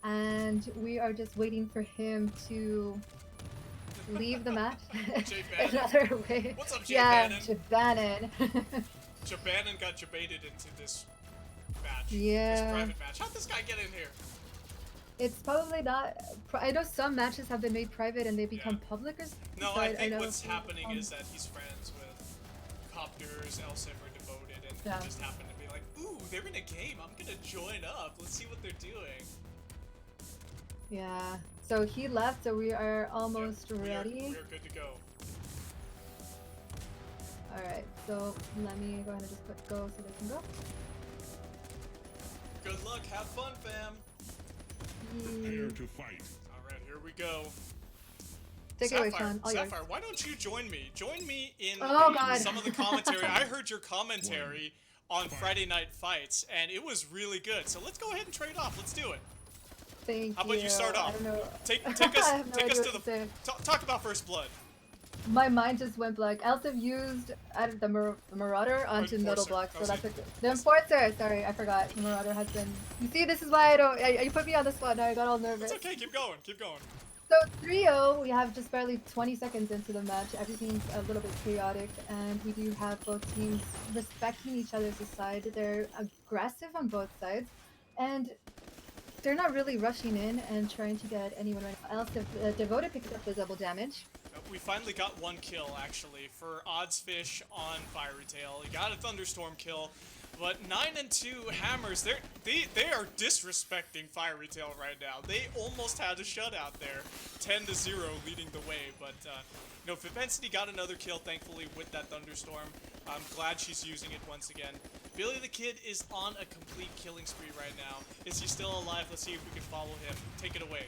and we are just waiting for him to leave the match another way. What's up, Jay yeah, Bannon? Bannon. Jabanon got jebaited into this match. Yeah. This private match. How'd this guy get in here? It's probably not. I know some matches have been made private and they become public or something. No, I think what's happening is that he's friends with Copters, Elsifer, Devoted, and he just happened to be like, ooh, they're in a game. I'm gonna join up. Let's see what they're doing. Yeah. So he left, so we are almost ready. We are good to go. Alright, so let me go ahead and just put go so they can go. Good luck, have fun, fam. Prepare to fight. Alright, here we go. Take it away, Sean. Sapphire, why don't you join me? Join me in God. some of the commentary. I heard your commentary on Friday Night Fights, and it was really good. So let's go ahead and trade off. Let's do it. Thank you. How about you start off? I don't know. Take us to the talk about First Blood. My mind just went blank. Elsif used the Marauder onto Nodal Block, so that's the Enforcer. Sorry, I forgot. The Marauder has been. You see, this is why I don't. You put me on the spot now. I got all nervous. It's okay. Keep going. Keep going. So 3-0, we have just barely 20 seconds into the match. Everything's a little bit chaotic, and we do have both teams respecting each other's side. They're aggressive on both sides, and they're not really rushing in and trying to get anyone right now. Else, if Devoted picked up the double damage. We finally got one kill, actually, for Oddsfish on FieryTale. He got a Thunderstorm kill, but 9 and 2 Hammers, they are disrespecting FieryTale right now. They almost had a shutout there, 10-0 leading the way, but Vivensity got another kill, thankfully, with that Thunderstorm. I'm glad she's using it once again. Billy the Kid is on a complete killing spree right now. Is he still alive? Let's see if we can follow him. Take it away.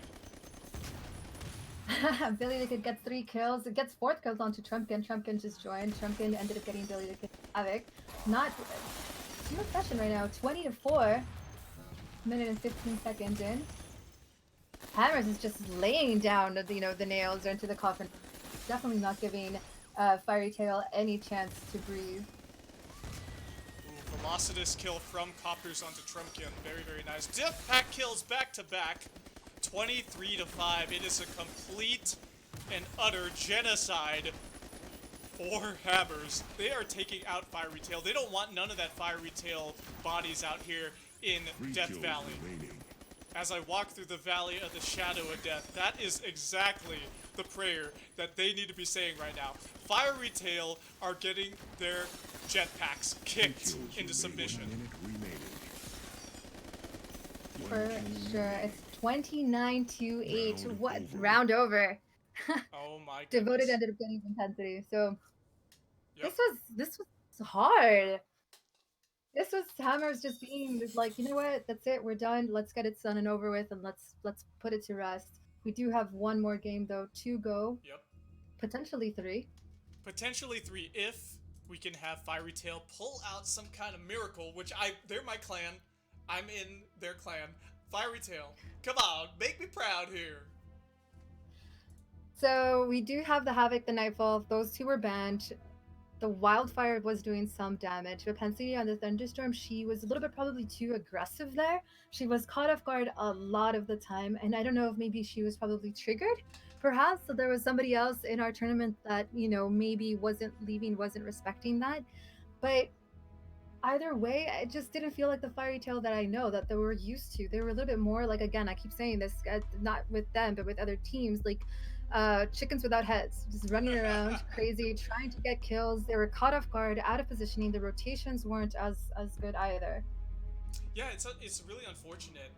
Billy the Kid gets 3 kills. It gets 4th kills onto Trumpkin. Trumpkin just joined. Trumpkin ended up getting Billy the Kid havoc. Not too much session right now. 20-4. Minute and 15 seconds in. Hammers is just laying down the nails into the coffin. Definitely not giving FieryTale any chance to breathe. Ooh, Velocitus kill from Copters onto Trumpkin. Very, very nice. Death pack kills back to back. 23-5. It is a complete and utter genocide for Hammers. They are taking out FieryTale. They don't want none of that FieryTale bodies out here in Death Valley. As I walk through the Valley of the Shadow of Death, that is exactly the prayer that they need to be saying right now. FieryTale are getting their jetpacks kicked into submission. For sure. It's 29-8. What? Round over. Oh my Devoted goodness. ended up getting intensity. So Yep. this was hard. This was Hammers just being like, you know what? That's it. We're done. Let's get it done and over with, and let's put it to rest. We do have one more game though to go, Yep. potentially three. Potentially 3 if we can have FieryTale pull out some kind of miracle, which they're my clan. I'm in their clan. FieryTale, come on, make me proud here. So we do have the Havoc, the Nightfall. Those two were banned. The Wildfire was doing some damage, but Pensy on the Thunderstorm, she was a little bit probably too aggressive there. She was caught off guard a lot of the time, and I don't know if maybe she was probably triggered. Perhaps so there was somebody else in our tournament that, maybe wasn't leaving, wasn't respecting that. But either way, it just didn't feel like the FieryTale that I know that they were used to. They were a little bit more like, again, I keep saying this, not with them, but with other teams, like chickens without heads, just running around crazy, trying to get kills. They were caught off guard, out of positioning. The rotations weren't as good either. Yeah, it's really unfortunate.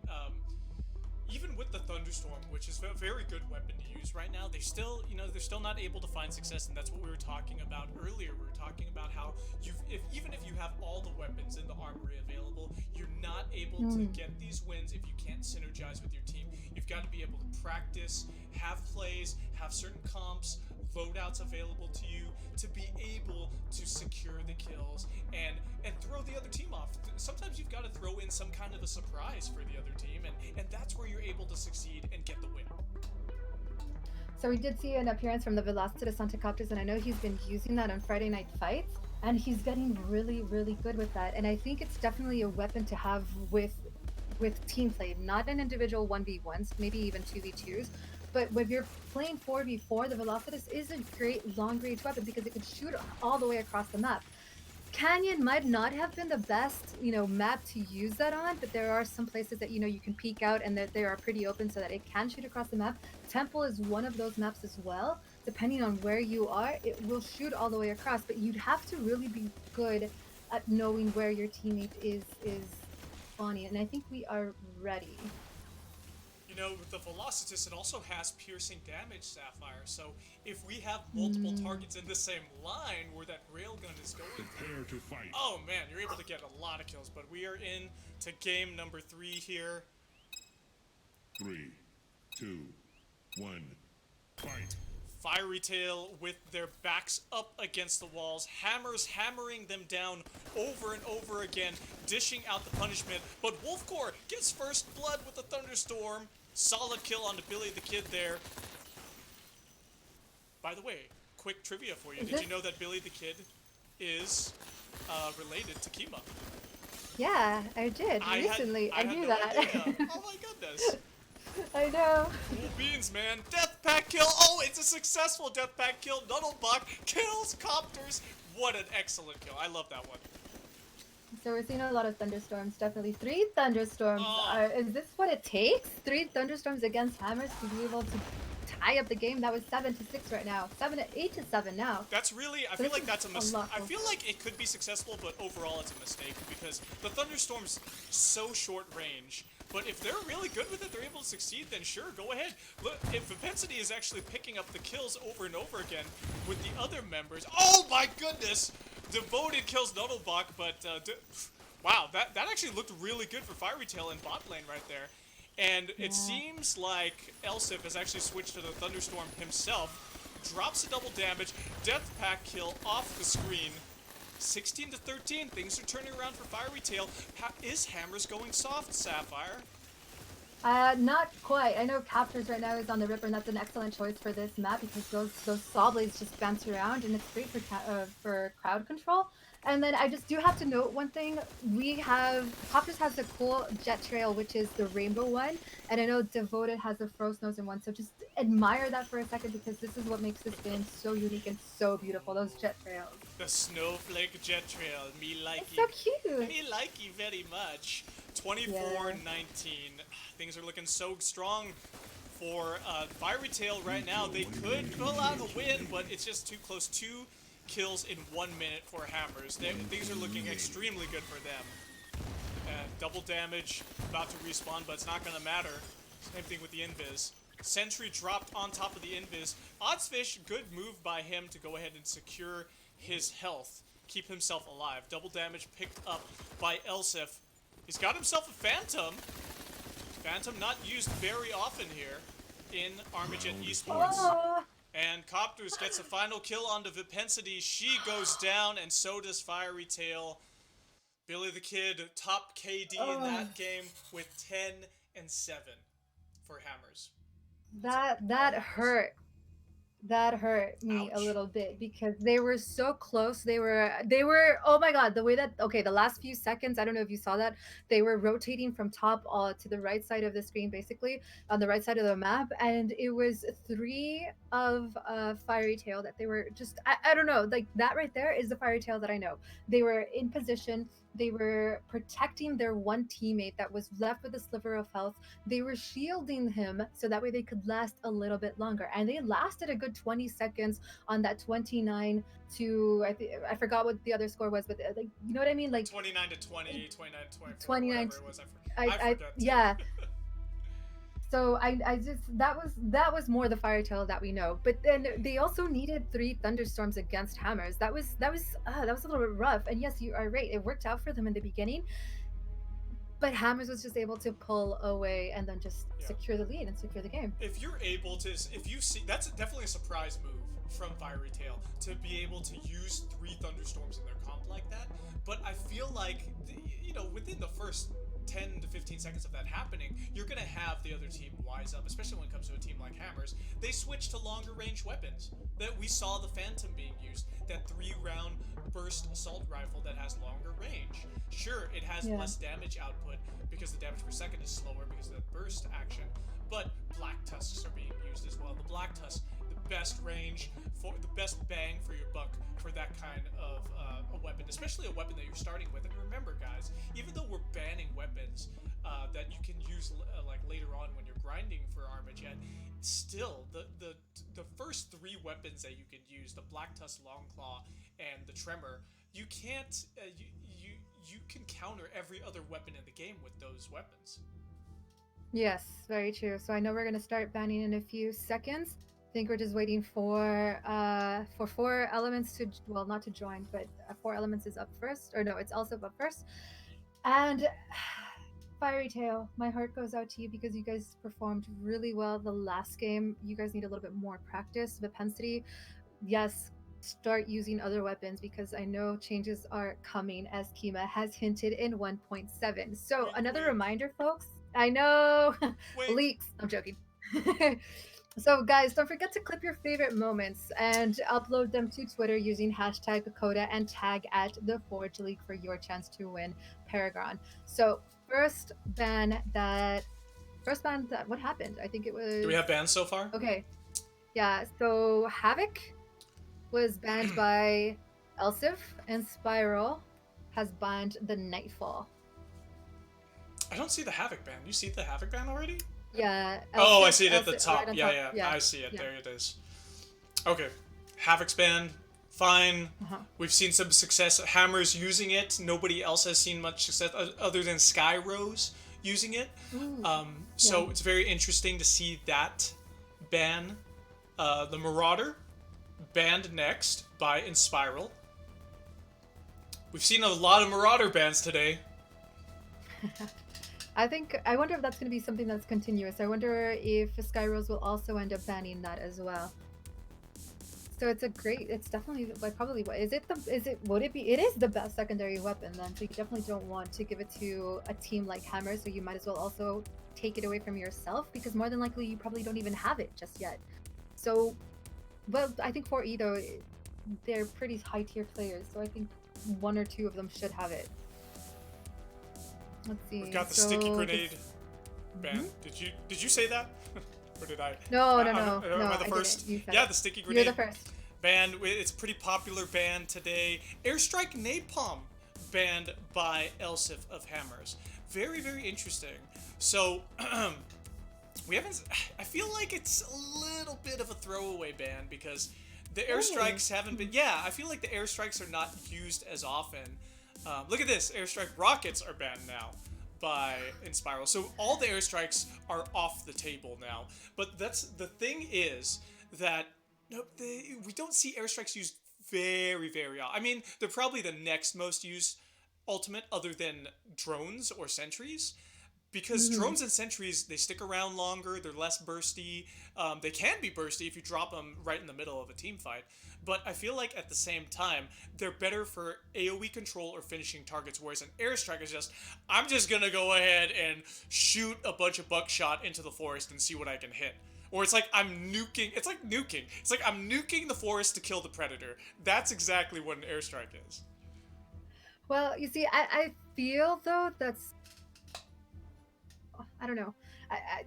Even with the Thunderstorm, which is a very good weapon to use right now, they're still not able to find success, and that's what we were talking about earlier. We were talking about how even if you have all the weapons in the armory available, you're not able to get these wins if you can't synergize with your team. You've got to be able to practice, have plays, have certain comps, loadouts available to you to be able to secure the kills and throw the other team off. Sometimes you've got to throw in some kind of a surprise for the other team, and that's where you're able to succeed and get the win. So we did see an appearance from the Velocity Santacopters, and I know he's been using that on Friday Night Fights, and he's getting really, really good with that. And I think it's definitely a weapon to have with team play, not an individual 1v1s, maybe even 2v2s. But when you're playing 4v4, the Velocitus is a great long-range weapon because it can shoot all the way across the map. Canyon might not have been the best, map to use that on, but there are some places that, you can peek out and that they are pretty open so that it can shoot across the map. Temple is one of those maps as well. Depending on where you are, it will shoot all the way across, but you'd have to really be good at knowing where your teammate is spawning, and I think we are ready. With the Velocitus, it also has piercing damage, Sapphire, so if we have multiple targets in the same line where that railgun is going Prepare to fight. oh man, you're able to get a lot of kills, but we are in to game number 3 here. 3, 2, 1, fight. FieryTale with their backs up against the walls, Hammers hammering them down over and over again, dishing out the punishment, but Wolfcore gets first blood with the Thunderstorm. Solid kill onto Billy the Kid there. By the way, quick trivia for you. Did you know that Billy the Kid is related to Kima? Yeah, I did. Recently. I knew that. Oh my goodness. I know. Cool beans, man. Death pack kill. Oh, it's a successful death pack kill. Nuddlebuck kills Copters. What an excellent kill. I love that one. So we're seeing a lot of thunderstorms. Definitely 3 thunderstorms. Is this what it takes? 3 thunderstorms against Hammers to be able to tie up the game? That was 7-6 right now. 8-7 now. That's really, I feel like that's a mistake. I feel like it could be successful, but overall it's a mistake because the thunderstorm's so short range. But if they're really good with it, they're able to succeed, then sure, go ahead. Look, if Vipensity is actually picking up the kills over and over again with the other members, oh my goodness! Devoted kills Nuddlebuck, but wow, that actually looked really good for FieryTale in bot lane right there. And it seems like Elsif has actually switched to the Thunderstorm himself, drops a double damage, death pack kill off the screen. 16-13, things are turning around for FieryTale. Is Hammers going soft, Sapphire? Not quite. I know Captors right now is on the Ripper, and that's an excellent choice for this map because those saw blades just bounce around, and it's great for crowd control. And then I just do have to note one thing. Captors has a cool jet trail, which is the rainbow one, and I know Devoted has a frozen one. So just admire that for a second because this is what makes this game so unique and so beautiful. Those jet trails. The snowflake jet trail, me like it's so cute. Me like you very much. 24-19. Things are looking so strong for FieryTale right now. They could pull out a win, but it's just too close. 2 kills in 1 minute for Hammers. Things are looking extremely good for them. Double damage, about to respawn, but it's not going to matter. Same thing with the Invis. Sentry dropped on top of the invis. Oddsfish, good move by him to go ahead and secure his health, keep himself alive. Double damage picked up by Elsif. He's got himself a Phantom. Phantom not used very often here in Armajet Esports. Oh. And Copters gets a final kill onto Vipensity. She goes down, and so does FieryTale. Billy the Kid, top KD in that game with 10 and 7 for Hammers. That hurt. That hurt me a Ouch. little bit because they were so close. They were oh my god, the way that the last few seconds, I don't know if you saw that, they were rotating from top to the right side of the screen, basically on the right side of the map, and it was 3 of FieryTale that they were just I don't know, like that right there is the FieryTale that I know. They were in position, they were protecting their one teammate that was left with a sliver of health. They were shielding him so that way they could last a little bit longer, and they lasted a good 20 seconds on that 29 to I forgot what the other score was, but like, you know what I mean, like 29 to 20, 29 to 24, 29 whatever it was. I forgot too. yeah. So I just that was more the FieryTale that we know. But then they also needed 3 thunderstorms against Hammers. That was a little bit rough. And yes, you are right. It worked out for them in the beginning, but Hammers was just able to pull away and then just secure the lead and secure the game. If you're able to, if you see, that's definitely a surprise move from FieryTale to be able to use 3 thunderstorms in their comp like that. But I feel like, you know, within the first 10 to 15 seconds of that happening, you're going to have the other team wise up, especially when it comes to a team like Hammers. They switched to longer range weapons. That we saw the Phantom being used, that 3-round burst assault rifle that has longer range. Sure, it has less damage output because the damage per second is slower because of the burst action, but Black Tusks are being used as well. The Black Tusk, the best range, for the best bang for your buck for that kind of a weapon, especially a weapon that you're starting with. And remember, guys, even though we're banning weapons that you can use like later on when you're grinding for Armajet, still the first 3 weapons that you can use, the Black Tusk Longclaw and the Tremor, you can't you can counter every other weapon in the game with those weapons. Yes, very true. So I know we're gonna start banning in a few seconds. I think we're just waiting for 4Elements to, well, not to join, but 4Elements is up first, or no, it's also up first. And FieryTale, my heart goes out to you because you guys performed really well the last game. You guys need a little bit more practice. Vipensity, yes, start using other weapons because I know changes are coming, as Kima has hinted in 1.7. So another reminder, folks. I know leaks. I'm joking. So guys, don't forget to clip your favorite moments and upload them to Twitter using hashtag Koda and tag at the Forge League for your chance to win Paragon. So first ban that what happened? I think it was, Do we have bans so far? Okay. Yeah, so Havoc was banned by Elsif, and Spiral has banned the Nightfall. I don't see the Havoc ban. You see the Havoc ban already? Yeah. I see it at the top. Right Yeah, I see it. Yeah. There it is. Okay. Havoc's ban. Fine. We've seen some success. Hammers using it. Nobody else has seen much success other than Skyrose using it. So it's very interesting to see that ban. The Marauder banned next by Inspiral. We've seen a lot of Marauder bans today. I wonder if that's going to be something that's continuous. I wonder if Skyrose will also end up banning that as well. So it's definitely like probably it is the best secondary weapon then. So you definitely don't want to give it to a team like Hammer. So you might as well also take it away from yourself because more than likely you probably don't even have it just yet. So, well, I think 4E though, they're pretty high tier players. So I think 1 or 2 of them should have it. Let's see. We've got the sticky grenade ban. Did you say that? Or did I? No. Am I the first? Yeah, the sticky grenade. You're the first. Banned. It's a pretty popular ban today. Airstrike Napalm banned by Elsif of Hammers. Very, very interesting. So we haven't. I feel like it's a little bit of a throwaway ban because the airstrikes haven't been. Yeah, I feel like the airstrikes are not used as often. Look at this. Airstrike rockets are banned now by Inspiral. So all the airstrikes are off the table now. But that's the thing is that we don't see airstrikes used very, very often. I mean, they're probably the next most used ultimate other than drones or sentries. Because drones and sentries, they stick around longer, they're less bursty. They can be bursty if you drop them right in the middle of a team fight. But I feel like at the same time, they're better for AoE control or finishing targets, whereas an airstrike is just, I'm just gonna go ahead and shoot a bunch of buckshot into the forest and see what I can hit. Or it's like I'm nuking, it's like nuking. It's like I'm nuking the forest to kill the predator. That's exactly what an airstrike is. Well, you see, I feel though that's, I don't know.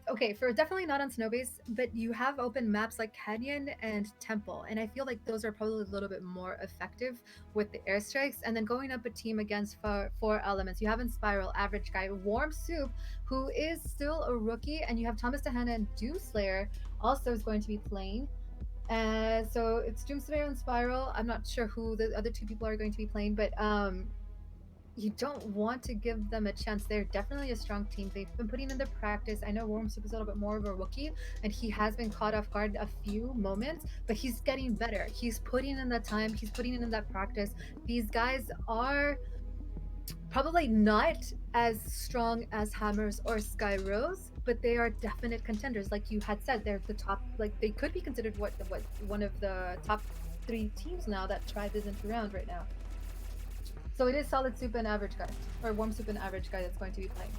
Okay, for definitely not on snow base, but you have open maps like Canyon and Temple, and I feel like those are probably a little bit more effective with the airstrikes. And then going up a team against 4 Elements, you have Inspiral, Average Guy, Warm Soup, who is still a rookie, and you have Thomas DeHanna and Doomslayer also is going to be playing. So it's Doomslayer and Spiral. I'm not sure who the other two people are going to be playing, but you don't want to give them a chance. They're definitely a strong team. They've been putting in the practice. I know Wormsoup is a little bit more of a rookie, and he has been caught off guard a few moments, but he's getting better. He's putting in that time. He's putting in that practice. These guys are probably not as strong as Hammers or Skyrose, but they are definite contenders. Like you had said, they're the top. Like they could be considered what one of the top 3 teams now that Tribe isn't around right now. So it is Solid Soup and Average Guy, or Warm Soup and Average Guy that's going to be playing.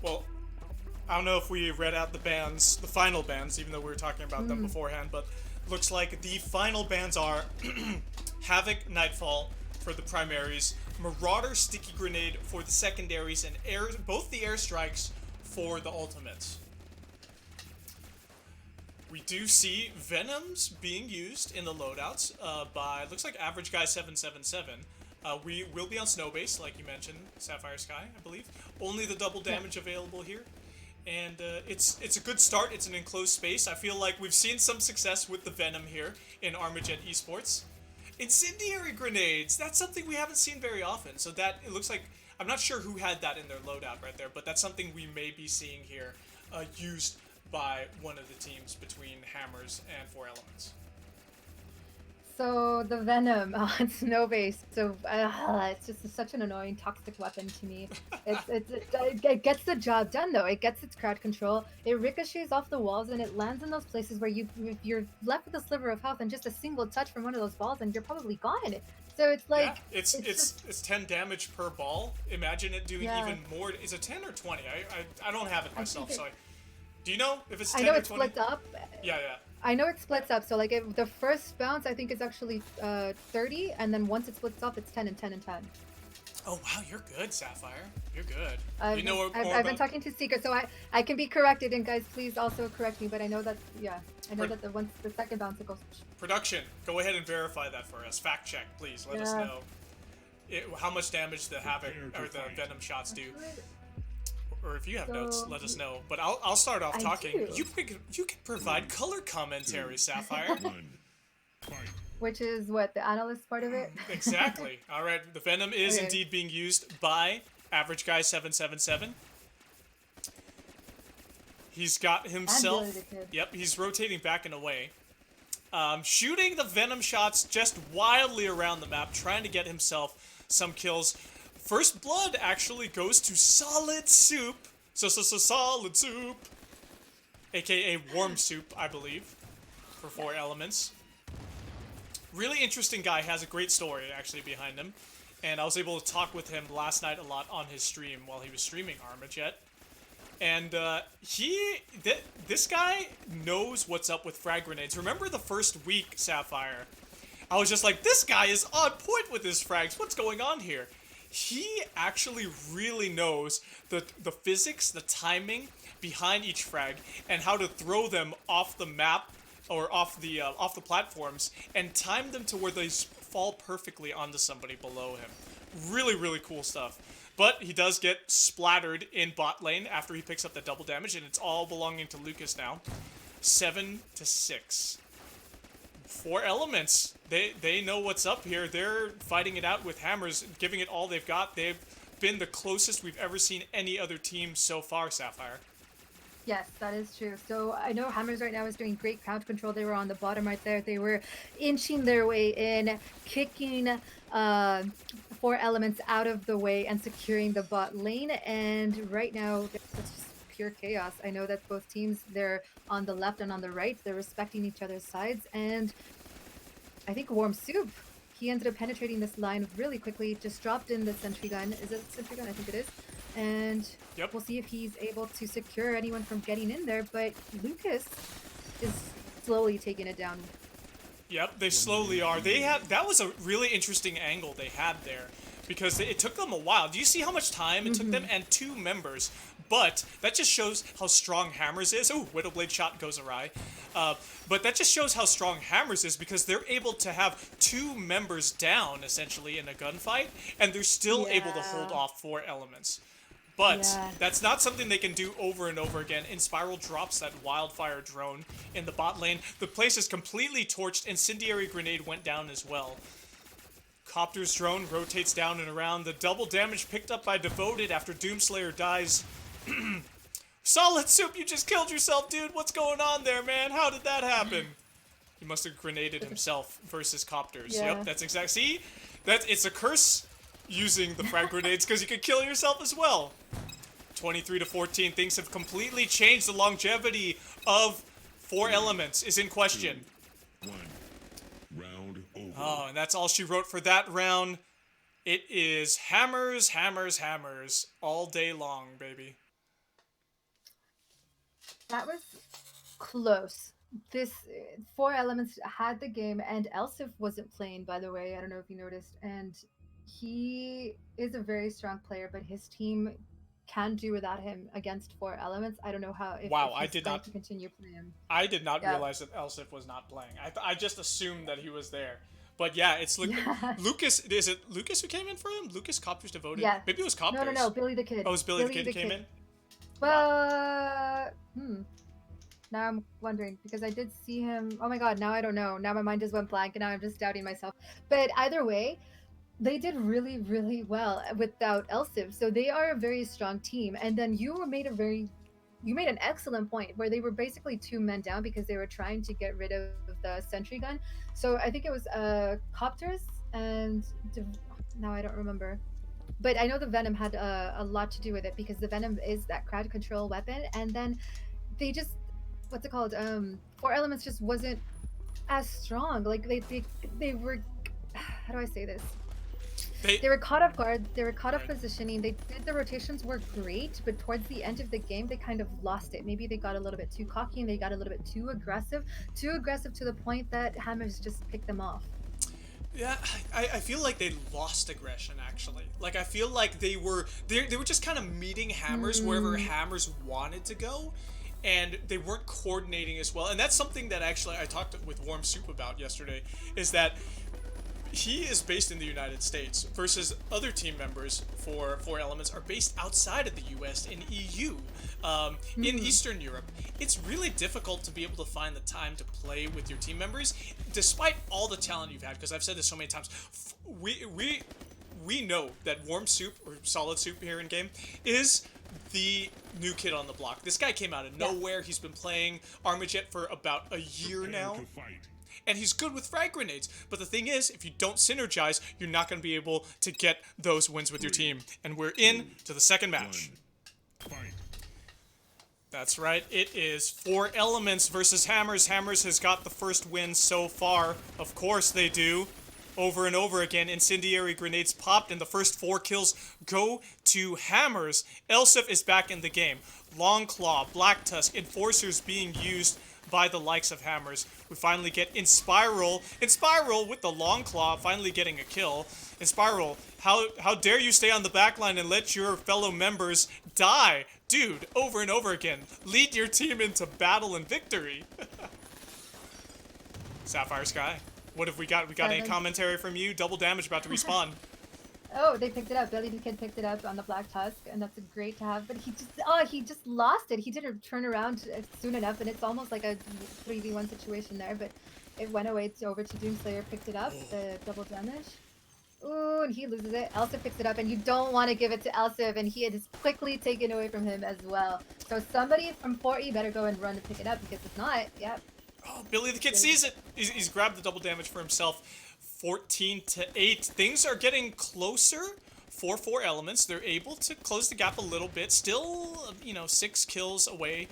Well, I don't know if we read out the bans, the final bans, even though we were talking about them beforehand, but looks like the final bans are Havoc Nightfall for the primaries, Marauder Sticky Grenade for the secondaries, and both the airstrikes for the ultimates. We do see Venoms being used in the loadouts by, looks like Average Guy 777. We will be on snow base, like you mentioned, Sapphire Sky, I believe. Only the double damage available here. And it's a good start. It's an enclosed space. I feel like we've seen some success with the Venom here in Armajet Esports. Incendiary grenades, that's something we haven't seen very often. So that, it looks like, I'm not sure who had that in their loadout right there, but that's something we may be seeing here used by one of the teams between Hammers and 4 Elements. So the Venom on snow base, so it's just such an annoying toxic weapon to me. It gets the job done though. It gets its crowd control. It ricochets off the walls and it lands in those places where you're left with a sliver of health and just a single touch from one of those balls and you're probably gone. So it's like it's 10 damage per ball. Imagine it doing even more. Is it 10 or 20? I don't have it myself. Do you know if it's 10 I know or it's 20? split up. Yeah. I know it splits up, so like the first bounce I think is actually 30, and then once it splits up, it's 10 and 10 and 10. Oh wow, you're good, Sapphire. You're good. I've been talking to Seeker, so I can be corrected, and guys, please also correct me. But I know that that once the second bounce it goes. Production, go ahead and verify that for us. Fact check, please. Let us know how much damage the Havoc or the Venom shots do. Or if you have notes, let us know. But I'll start off talking. You can provide color commentary, Sapphire. Which is what, the analyst part of it? Exactly. All right, the Venom is indeed being used by Average Guy 777. He's got himself. Yep, he's rotating back and away. Shooting the Venom shots just wildly around the map, trying to get himself some kills. First blood actually goes to Solid Soup. Solid Soup. AKA Warm Soup, I believe. For 4 Elements. Really interesting guy. Has a great story actually behind him. And I was able to talk with him last night a lot on his stream while he was streaming Armajet. And this guy knows what's up with frag grenades. Remember the first week, Sapphire? I was just like, this guy is on point with his frags. What's going on here? He actually really knows the physics, the timing behind each frag, and how to throw them off the map or off the platforms and time them to where they fall perfectly onto somebody below him. Really, really cool stuff. But he does get splattered in bot lane after he picks up the double damage, and it's all belonging to Lucas now. 7-6. 4 Elements. They know what's up here. They're fighting it out with Hammers, giving it all they've got. They've been the closest we've ever seen any other team so far, Sapphire. Yes, that is true. So I know Hammers right now is doing great crowd control. They were on the bottom right there. They were inching their way in, kicking 4Elements out of the way and securing the bot lane. And right now, it's just pure chaos. I know that both teams, they're on the left and on the right. They're respecting each other's sides. And I think Warm Soup, he ended up penetrating this line really quickly, just dropped in the sentry gun. Is it sentry gun? I think it is. And Yep. we'll see if he's able to secure anyone from getting in there, but Lucas is slowly taking it down. Yep, they slowly are. That was a really interesting angle they had there, because it took them a while. Do you see how much time it took them? And 2 members. But that just shows how strong Hammers is. Oh, Widowblade shot goes awry. But that just shows how strong Hammers is, because they're able to have 2 members down, essentially, in a gunfight, and they're still able to hold off 4Elements. But that's not something they can do over and over again. Inspiral drops that wildfire drone in the bot lane. The place is completely torched. Incendiary grenade went down as well. Copter's drone rotates down and around. The double damage picked up by Devoted after Doomslayer dies. Solid Soup, you just killed yourself, dude. What's going on there, man? How did that happen? He must have grenaded himself versus Copters. Yep, that's exact. See? It's a curse using the frag grenades, because you could kill yourself as well. 23-14, things have completely changed. The longevity of 4Elements is in question. 1. Round over. Oh, and that's all she wrote for that round. It is hammers, hammers, hammers all day long, baby. That was close. This 4Elements had the game, and Elsif wasn't playing, by the way. I don't know if you noticed. And he is a very strong player, but his team can do without him against 4Elements. I don't know how. Wow, if I he's did going not to continue playing. I did not realize that Elsif was not playing. I just assumed that he was there. But yeah, it's Lucas. Is it Lucas who came in for him? Lucas, Copters Devoted. Yeah. Maybe it was Copters. No. Billy the Kid. Oh, it was Billy the Kid who came in. But now I'm wondering, because I did see him. Oh my god, now I don't know. Now my mind just went blank, and now I'm just doubting myself. But either way, they did really, really well without Elsif. So they are a very strong team. And then you made an excellent point where they were basically 2 men down because they were trying to get rid of the sentry gun. So I think it was Copters and now I don't remember. But I know the Venom had a lot to do with it, because the Venom is that crowd control weapon. And then they just, what's it called? 4Elements just wasn't as strong. Like they were, how do I say this? They were caught off guard. They were caught off positioning. The rotations were great, but towards the end of the game, they kind of lost it. Maybe they got a little bit too cocky and they got a little bit too aggressive to the point that Hammers just picked them off. Yeah, I feel like they lost aggression, actually. Like, I feel like they were just kind of meeting Hammers wherever Hammers wanted to go, and they weren't coordinating as well. And that's something that actually I talked with Warm Soup about yesterday, is that he is based in the United States versus other team members for 4Elements are based outside of the US in EU, in Eastern Europe. It's really difficult to be able to find the time to play with your team members, despite all the talent you've had, because I've said this so many times. We know that Warm Soup, or Solid Soup here in game, is the new kid on the block. This guy came out of nowhere. He's been playing Armajet for about a year now. And he's good with frag grenades. But the thing is, if you don't synergize, you're not going to be able to get those wins with your team. And we're in to the second match. That's right. It is 4Elements versus Hammers. Hammers has got the first win so far. Of course they do. Over and over again, incendiary grenades popped, and the first 4 kills go to Hammers. Elsif is back in the game. Longclaw, Black Tusk, Enforcers being used by the likes of Hammers. We finally get Inspiral with the Longclaw finally getting a kill. Inspiral, how dare you stay on the backline and let your fellow members die? Dude, over and over again. Lead your team into battle and victory. Sapphire Sky, what have we got? We got any commentary from you? Double damage about to respawn. Oh, they picked it up. Billy the Kid picked it up on the Black Tusk, and that's great to have. But he just lost it. He didn't turn around soon enough, and it's almost like a 3v1 situation there. But it went away over to Doomslayer, picked it up, the double damage. Ooh, and he loses it. Elsif picks it up, and you don't want to give it to Elsif, and he is quickly taken away from him as well. So somebody from 4E better go and run to pick it up, because if not, yep. Oh, Billy the Kid sees it. He's grabbed the double damage for himself. 14-8. Things are getting closer for 4Elements. They're able to close the gap a little bit. Still, you know, 6 kills away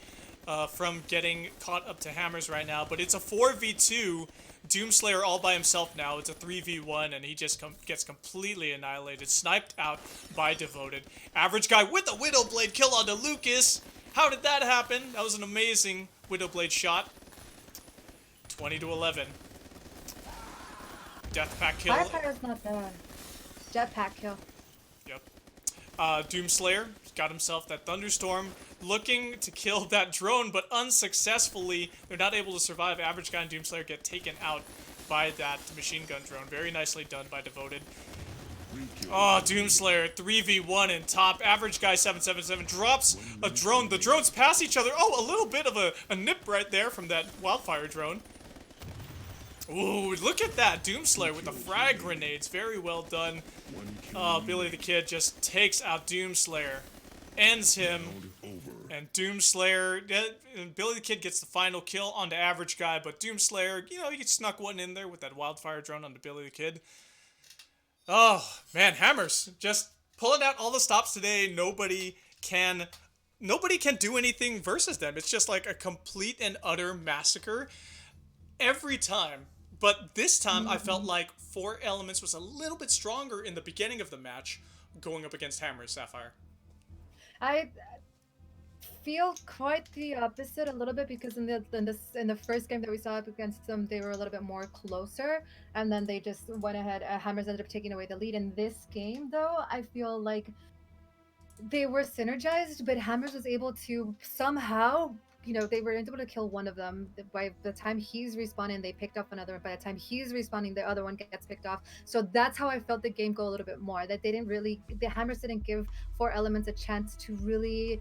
from getting caught up to Hammers right now. But it's a 4v2. Doomslayer all by himself now. It's a 3v1, and he just gets completely annihilated. Sniped out by Devoted. Average Guy with a Widowblade kill onto Lucas. How did that happen? That was an amazing Widowblade shot. 20-11. Deathpack kill. Firefire's not bad. Jetpack kill. Yep. Doomslayer got himself that Thunderstorm, looking to kill that drone, but unsuccessfully. They're not able to survive. Average Guy and Doomslayer get taken out by that machine gun drone. Very nicely done by Devoted. Oh, Doomslayer, 3v1 in top. Average Guy 777 drops a drone. The drones pass each other. Oh, a little bit of a nip right there from that wildfire drone. Ooh, look at that. Doomslayer with the frag grenades. Very well done. Oh, Billy the Kid just takes out Doomslayer. Ends him. And Doomslayer, Billy the Kid gets the final kill onto Average Guy, but Doomslayer, you know, he snuck one in there with that wildfire drone onto Billy the Kid. Oh, man, Hammers just pulling out all the stops today. Nobody can do anything versus them. It's just like a complete and utter massacre every time. But this time, I felt like 4Elements was a little bit stronger in the beginning of the match going up against Hammers, Sapphire. I feel quite the opposite a little bit, because in the first game that we saw up against them, they were a little bit more closer, and then they just went ahead. Hammers ended up taking away the lead. In this game, though, I feel like they were synergized, but Hammers was able to somehow, you know, they were able to kill one of them. By the time he's respawning, they picked off another. By the time he's respawning, the other one gets picked off. So that's how I felt the game go a little bit more. That they didn't really, the Hammers didn't give 4Elements a chance to really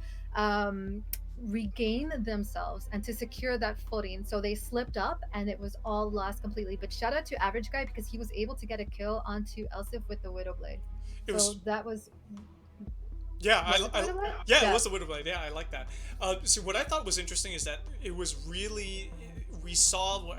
regain themselves and to secure that footing. So they slipped up, and it was all lost completely. But shout out to Average Guy, because he was able to get a kill onto Elsif with the Widowblade. So that was... Yeah, it was the Widowblade. Yeah, I like that. So what I thought was interesting is that it was really, we saw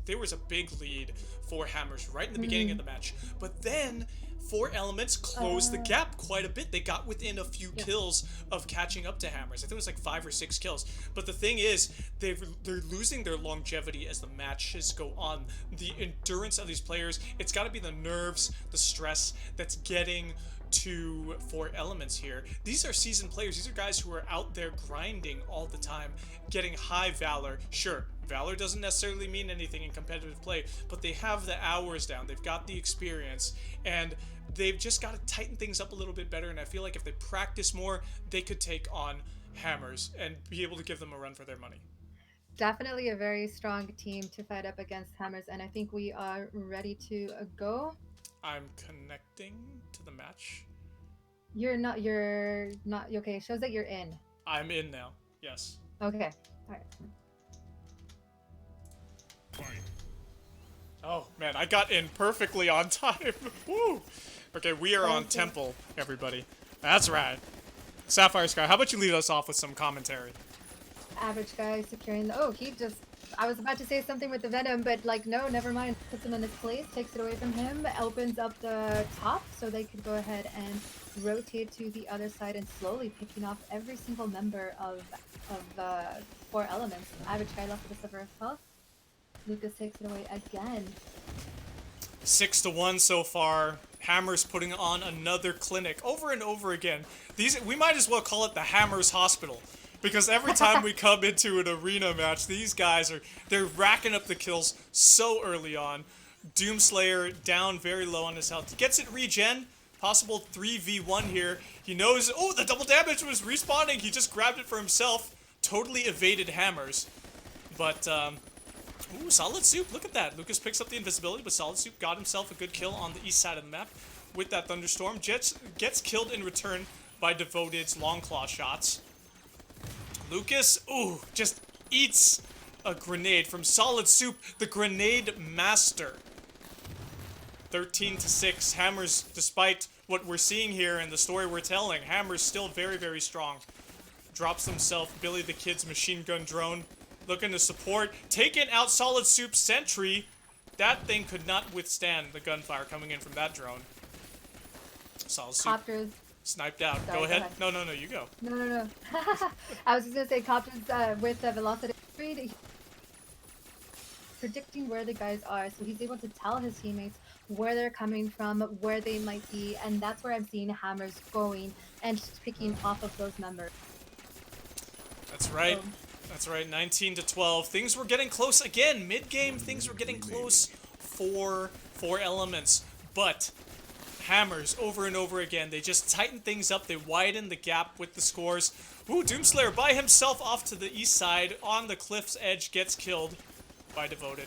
there was a big lead for Hammers right in the beginning of the match, but then 4Elements closed the gap quite a bit. They got within a few kills of catching up to Hammers. I think it was like 5 or 6 kills. But the thing is, they're losing their longevity as the matches go on. The endurance of these players, it's got to be the nerves, the stress that's getting to 4Elements here. These are seasoned players. These are guys who are out there grinding all the time, getting high valor. Sure, valor doesn't necessarily mean anything in competitive play, but they have the hours down. They've got the experience, and they've just got to tighten things up a little bit better. And I feel like if they practice more, they could take on Hammers and be able to give them a run for their money. Definitely a very strong team to fight up against Hammers, and I think we are ready to go. I'm connecting to the match. You're not, okay, it shows that you're in. I'm in now, yes. Okay, alright. Oh man, I got in perfectly on time. Woo! Okay, we are on Temple, everybody. That's right. Sapphire Sky, how about you lead us off with some commentary? Average Guy securing the, he just, I was about to say something with the Venom, but like, no, never mind. Puts him in his place, takes it away from him, opens up the top so they could go ahead and rotate to the other side, and slowly picking off every single member of 4Elements. Average Guy left with a sliver of health. Lucas takes it away again. 6-1 so far. Hammers putting on another clinic over and over again. We might as well call it the Hammers Hospital, because every time we come into an arena match, these guys they're racking up the kills so early on. Doomslayer down very low on his health. He gets it regen. Possible 3v1 here. He knows, the double damage was respawning. He just grabbed it for himself. Totally evaded Hammers. But, Solid Soup, look at that. Lucas picks up the invisibility, but Solid Soup got himself a good kill on the east side of the map with that Thunderstorm. Gets killed in return by Devoted's Long Claw shots. Lucas, just eats a grenade from Solid Soup, the grenade master. 13-6. Hammers, despite what we're seeing here and the story we're telling, Hammers still very, very strong. Drops himself, Billy the Kid's machine gun drone, looking to support, taking out Solid Soup's sentry. That thing could not withstand the gunfire coming in from that drone. Solid Soup Copters. sniped out. Sorry, Go ahead. go No, you go. No. I was just gonna say Copters with the velocity speed, predicting where the guys are, so he's able to tell his teammates where they're coming from, where they might be, and that's where I'm seeing Hammers going and just picking off of those numbers. That's right. That's right. 19-12. Things were getting close again. Mid-game, things were getting close for 4Elements, but Hammers over and over again. They just tighten things up. They widen the gap with the scores. Ooh, Doomslayer by himself off to the east side on the cliff's edge gets killed by Devoted.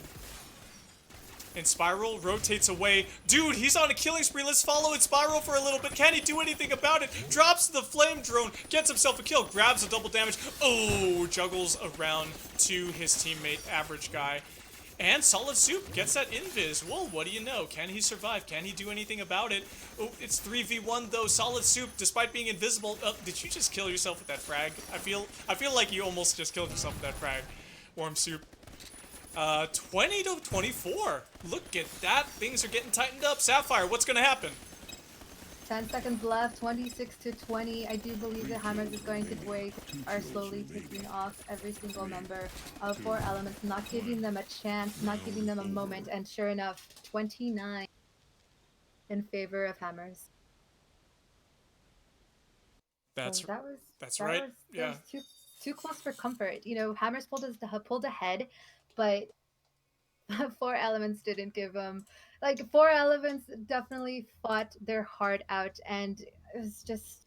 And Spiral rotates away. Dude, he's on a killing spree. Let's follow it, Spiral, for a little bit. Can he do anything about it? Drops the flame drone, gets himself a kill, grabs a double damage. Oh, juggles around to his teammate, Average Guy. And Solid Soup gets that invis. Whoa, what do you know? Can he survive? Can he do anything about it? Oh, it's 3v1 though. Solid Soup, despite being invisible. Did you just kill yourself with that frag? I feel like you almost just killed yourself with that frag. Warm Soup. 20-24. Look at that. Things are getting tightened up. Sapphire, what's gonna happen? 10 seconds left, 26-20. I do believe the Hammers is going to wait, are slowly taking off every single member of 4Elements, not giving them a chance, not giving them a moment, and sure enough, 29 in favor of Hammers. That's so that right. Was too close for comfort. You know, Hammers pulled ahead, but 4Elements didn't give them. Like 4Elements definitely fought their heart out, and it was just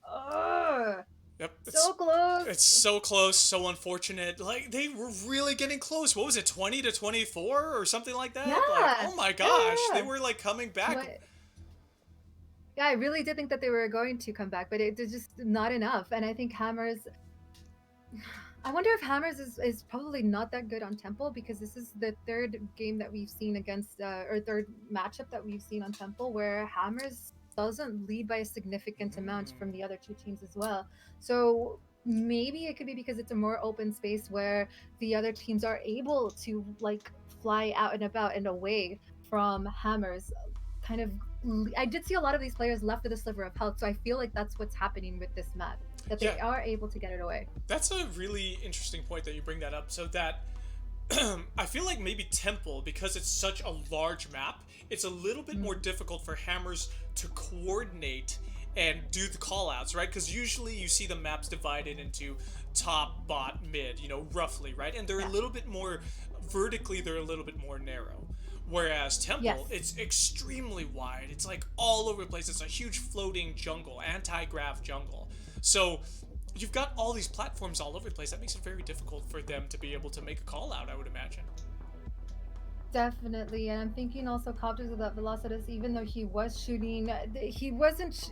Yep, so close. It's so close, so unfortunate. Like they were really getting close. What was it, 20-24 or something like that? Yeah. Like, oh my gosh, Yeah. they were like coming back. Yeah, I really did think that they were going to come back, but it was just not enough. And I think Hammers. I wonder if Hammers is probably not that good on Temple, because this is the third game that we've seen against, or third matchup that we've seen on Temple where Hammers doesn't lead by a significant amount from the other two teams as well. So maybe it could be because it's a more open space where the other teams are able to like fly out and about and away from Hammers. Kind of, I did see a lot of these players left with a sliver of health, so I feel like that's what's happening with this map, that they are able to get it away. That's a really interesting point that you bring that up. So that I feel like maybe Temple, because it's such a large map, it's a little bit more difficult for Hammers to coordinate and do the callouts, right? Because usually you see the maps divided into top, bot, mid, you know, roughly, right? And they're a little bit more vertically, they're a little bit more narrow. Whereas Temple, it's extremely wide. It's like all over the place. It's a huge floating jungle, anti-grav jungle. So you've got all these platforms all over the place. That makes it very difficult for them to be able to make a call out, I would imagine. Definitely, and I'm thinking also Copters without Velocitus, even though he was shooting, he wasn't.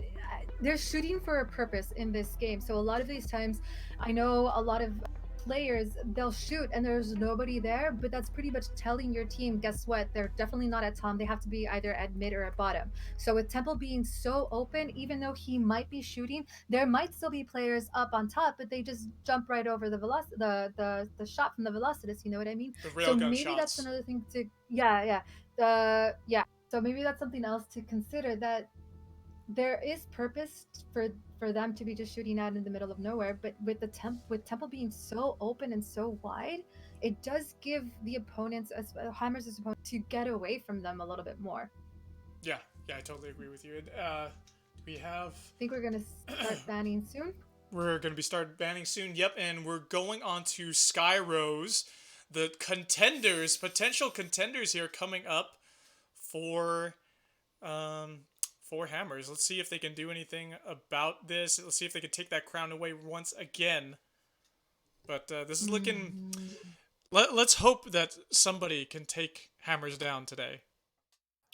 They're shooting for a purpose in this game. So a lot of these times, I know a lot of players, they'll shoot and there's nobody there, but that's pretty much telling your team, guess what? They're definitely not at top. They have to be either at mid or at bottom. So with Temple being so open, even though he might be shooting, there might still be players up on top, but they just jump right over the shot from the Velocitus. You know what I mean? The railgun so maybe shots. That's another thing to So maybe that's something else to consider, that there is purpose for them to be just shooting out in the middle of nowhere, but with Temple being so open and so wide, it does give the opponents, as Hammers' opponent, to get away from them a little bit more. Yeah, I totally agree with you. We have. I think we're gonna start banning soon. We're gonna start banning soon. Yep, and we're going on to Skyrose, the contenders, potential contenders here coming up for Hammers. Let's see if they can do anything about this. Let's see if they can take that crown away once again. But this is looking. Let's hope that somebody can take Hammers down today.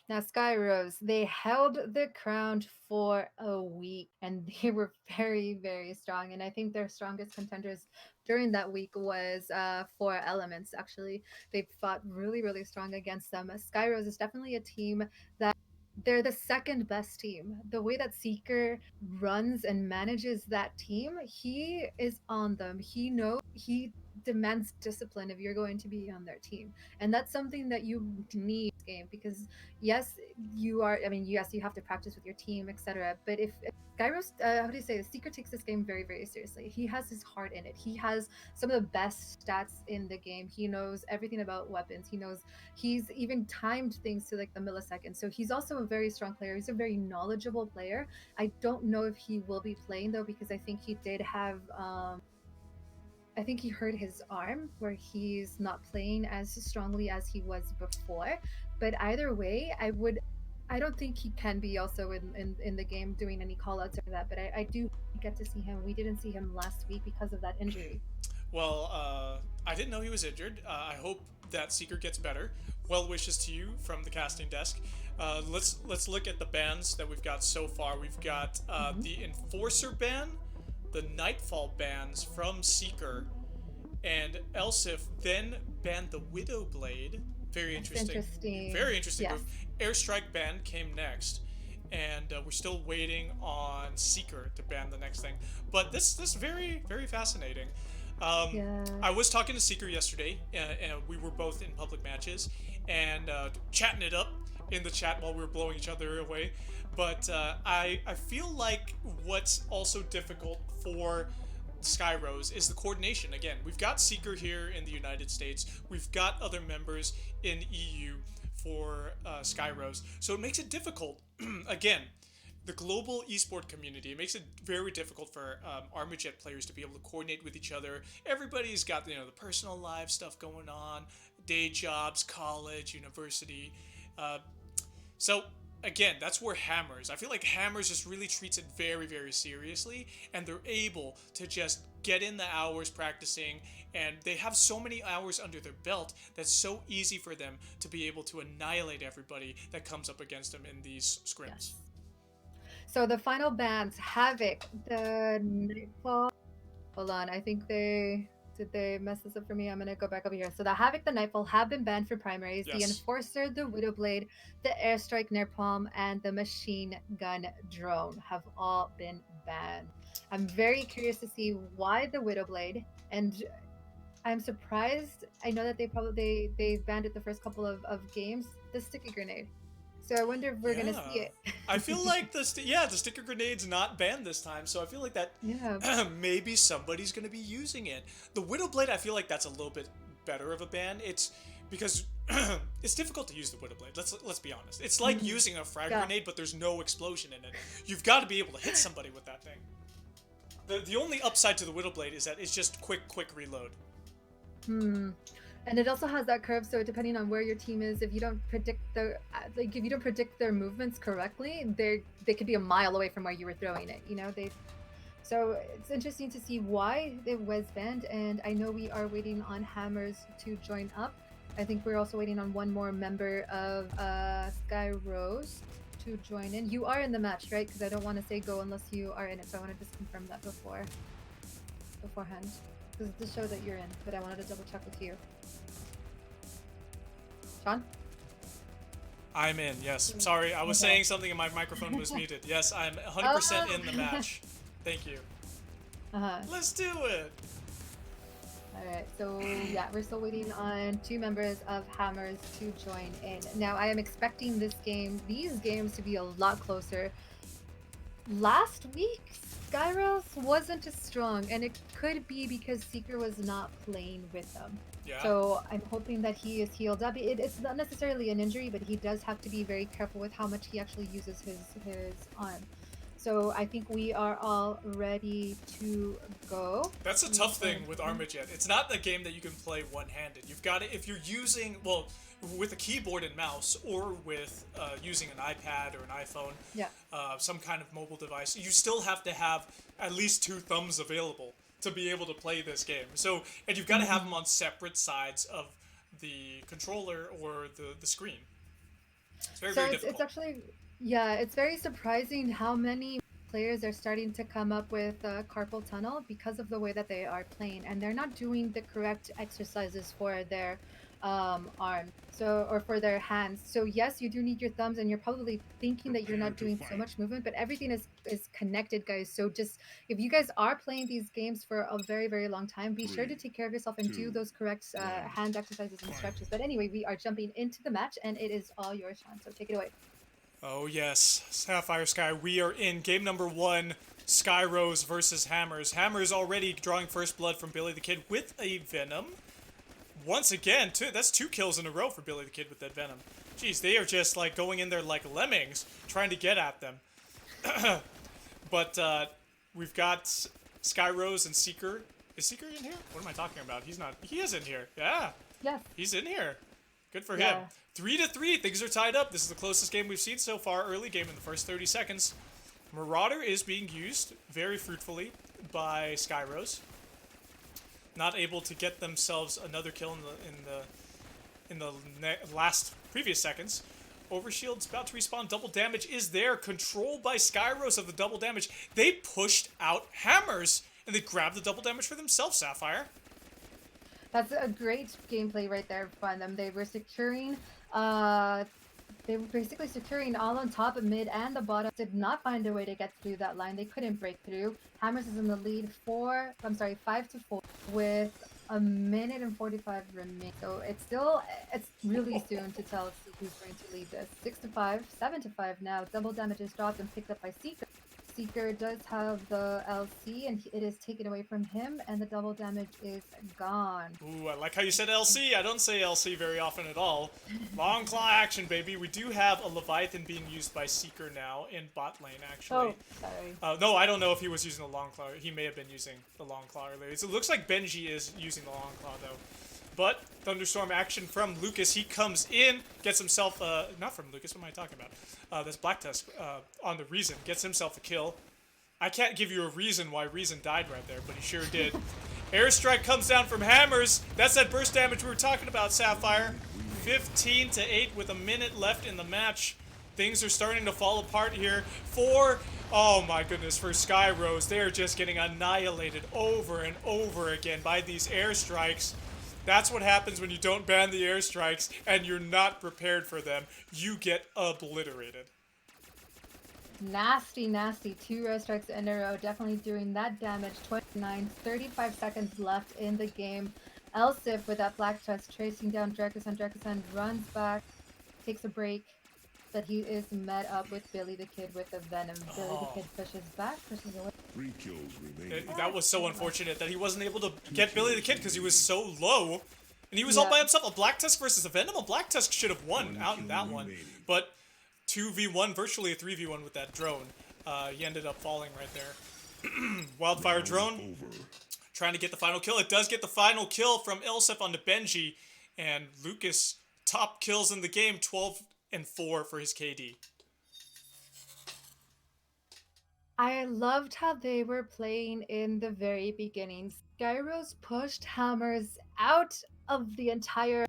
Now, Skyrose, they held the crown for a week, and they were very, very strong. And I think their strongest contenders during that week was 4Elements, actually. They fought really, really strong against them. Skyrose is definitely a team that they're the second best team. The way that Seeker runs and manages that team, he is on them. He knows, he demands discipline if you're going to be on their team. And that's something that you need in this game because yes, you are, I mean, yes, you have to practice with your team, etc. But if Skyrose, how do you say, Seeker takes this game very, very seriously. He has his heart in it. He has some of the best stats in the game. He knows everything about weapons. He knows, he's even timed things to like the millisecond. So he's also a very strong player. He's a very knowledgeable player. I don't know if he will be playing though, because I think he did have I think he hurt his arm where he's not playing as strongly as he was before. But either way, I don't think he can be also in the game doing any call outs or that, but I do get to see him. We didn't see him last week because of that injury. Well, I didn't know he was injured. I hope that Seeker gets better. Well wishes to you from the casting desk. Let's look at the bans that we've got so far. We've got the Enforcer ban, the Nightfall bans from Seeker, and Elsif then banned the Widow Blade. Very interesting. Very interesting Yes. move. Airstrike ban came next, and we're still waiting on Seeker to ban the next thing. But this very very fascinating. Yeah. I was talking to Seeker yesterday, and we were both in public matches and chatting it up in the chat while we were blowing each other away. But I feel like what's also difficult for Skyrose is the coordination. Again, we've got Seeker here in the United States. We've got other members in EU for Skyrose. So it makes it difficult. Again, the global esport community, it makes it very difficult for Armajet players to be able to coordinate with each other. Everybody's got, you know, the personal life stuff going on, day jobs, college, university. So again, that's where Hammers, I feel like Hammers just really treats it very, very seriously, and they're able to just get in the hours practicing, and they have so many hours under their belt that's so easy for them to be able to annihilate everybody that comes up against them in these scrims. Yes. So the final bans, Havoc, the Nightfall. Hold on, I think they mess this up for me? I'm gonna go back over here. So the Havoc, the Nightfall have been banned for primaries. Yes. The Enforcer, the Widowblade, the Airstrike Napalm, and the Machine Gun Drone have all been banned. I'm very curious to see why the Widowblade, and I'm surprised. I know that they banned it the first couple of games. The sticky grenade. So I wonder if we're gonna see it. I feel like the sticker grenade's not banned this time, so I feel like that maybe somebody's gonna be using it. The Widowblade, I feel like that's a little bit better of a ban. It's because it's difficult to use the Widowblade. Let's be honest. It's like using a frag grenade, but there's no explosion in it. You've got to be able to hit somebody with that thing. The only upside to the Widowblade is that it's just quick reload. And it also has that curve, so depending on where your team is, if you don't predict their movements correctly, they could be a mile away from where you were throwing it. You know, so it's interesting to see why it was banned. And I know we are waiting on Hammers to join up. I think we're also waiting on one more member of Skyrose to join in. You are in the match, right? Because I don't want to say go unless you are in it, so I want to just confirm that beforehand. This is the show that you're in, but I wanted to double check with you. Sean? I'm in, yes. Sorry, I was saying something and my microphone was muted. Yes, I'm 100% in the match. Thank you. Let's do it! Alright, so yeah, we're still waiting on 2 members of Hammers to join in. Now, I am expecting these games to be a lot closer. Last week, Skyrose wasn't as strong, and it could be because Seeker was not playing with them. Yeah. So I'm hoping that he is healed up. It's not necessarily an injury, but he does have to be very careful with how much he actually uses his arm. So I think we are all ready to go. That's a tough thing with Armajet. It's not a game that you can play one-handed. You've got to, if you're using, well, with a keyboard and mouse, or with using an iPad or an iPhone, some kind of mobile device, you still have to have at least 2 thumbs available to be able to play this game. So, and you've got to have them on separate sides of the controller or the screen. It's very difficult. It's actually, it's very surprising how many players are starting to come up with carpal tunnel because of the way that they are playing, and they're not doing the correct exercises for their arm, so, or for their hands. So yes, you do need your thumbs, and you're probably thinking that you're not doing so much movement, but everything is connected, guys. So just, if you guys are playing these games for a very, very long time, be sure to take care of yourself and do those correct hand exercises and stretches. But anyway, we are jumping into the match, and it is all yours, Sean, so take it away. Oh yes, Sapphire Sky, we are in game number 1, Skyrose versus Hammers. Hammers already drawing first blood from Billy the Kid with a Venom. Once again, that's 2 kills in a row for Billy the Kid with that Venom. Jeez, they are just like going in there like lemmings, trying to get at them. But we've got Skyrose and Seeker. Is Seeker in here? What am I talking about? He's not. He is in here. Yeah. Yes. He's in here. Good for him. 3-3. Things are tied up. This is the closest game we've seen so far. Early game in the first 30 seconds. Marauder is being used very fruitfully by Skyrose. Not able to get themselves another kill in the last previous seconds. Overshield's about to respawn. Double damage is there. Control by Skyrose of the double damage. They pushed out Hammers and they grabbed the double damage for themselves, Sapphire. That's a great gameplay right there from them. They were securing they were basically securing all on top, mid, and the bottom. Did not find a way to get through that line. They couldn't break through. Hammers is in the lead 5-4 with a minute and 45 remaining. So it's really soon to tell who's going to lead this. 6-5, 7-5 now. Double damage is dropped and picked up by Seeker. Seeker does have the LC, and it is taken away from him, and the double damage is gone. Ooh, I like how you said LC. I don't say LC very often at all. Long claw action, baby. We do have a Leviathan being used by Seeker now in bot lane, actually. Oh, sorry. No, I don't know if he was using the long claw. He may have been using the long claw earlier. It looks like Benji is using the long claw, though. But thunderstorm action from Lucas. He comes in, gets himself, not from Lucas, what am I talking about? This Black Tusk on the Reason, gets himself a kill. I can't give you a reason why Reason died right there, but he sure did. Airstrike comes down from Hammers. That's that burst damage we were talking about, Sapphire. 15-8 with a minute left in the match. Things are starting to fall apart here. Oh my goodness, for Skyrose, they are just getting annihilated over and over again by these airstrikes. That's what happens when you don't ban the airstrikes and you're not prepared for them. You get obliterated. Nasty, nasty. 2 airstrikes in a row. Definitely doing that damage. 29, 35 seconds left in the game. Elsif with that Black Tusk tracing down Dracosan. Dracosan runs back, takes a break, but he is met up with Billy the Kid with the Venom. Billy the Kid pushes back, pushes away. 3 kills remaining. That was so unfortunate that he wasn't able to get Billy the Kid because he was so low. And he was all by himself. A Black Tusk versus a Venom? A Black Tusk should have won out in that one. But 2v1, virtually a 3v1 with that drone. He ended up falling right there. Wildfire drone. Trying to get the final kill. It does get the final kill from Ilsef onto Benji. And Lucas, top kills in the game, 12 and 4 for his KD. I loved how they were playing in the very beginning. Skyrose pushed Hammers out of the entire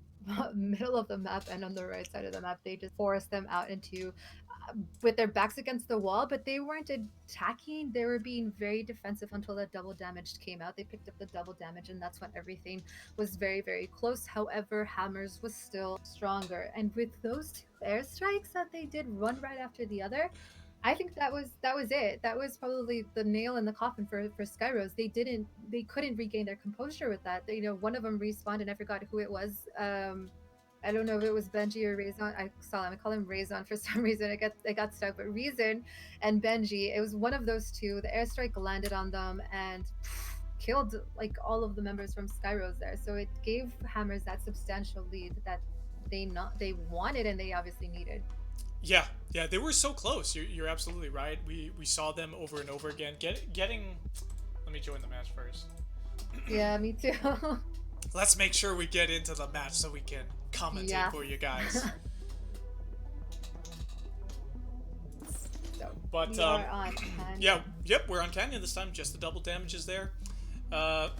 middle of the map, and on the right side of the map, they just forced them out into with their backs against the wall, but they weren't attacking. They were being very defensive until the double damage came out. They picked up the double damage, and that's when everything was very, very close. However, Hammers was still stronger, and with those 2 airstrikes that they did one right after the other, I think that was it. That was probably the nail in the coffin for Skyrose. They couldn't regain their composure with that. One of them respawned, and I forgot who it was. I don't know if it was Benji or Raison. I call him Raison for some reason. I got stuck. But Reason and Benji, it was one of those 2. The airstrike landed on them and killed like all of the members from Skyrose there. So it gave Hammers that substantial lead that they wanted and they obviously needed. Yeah, they were so close. You're absolutely right. We saw them over and over again. Getting. Let me join the match first. Yeah, me too. Let's make sure we get into the match so we can commentate for you guys. So, but we are on Canyon. we're on Canyon this time. Just the double damage is there. That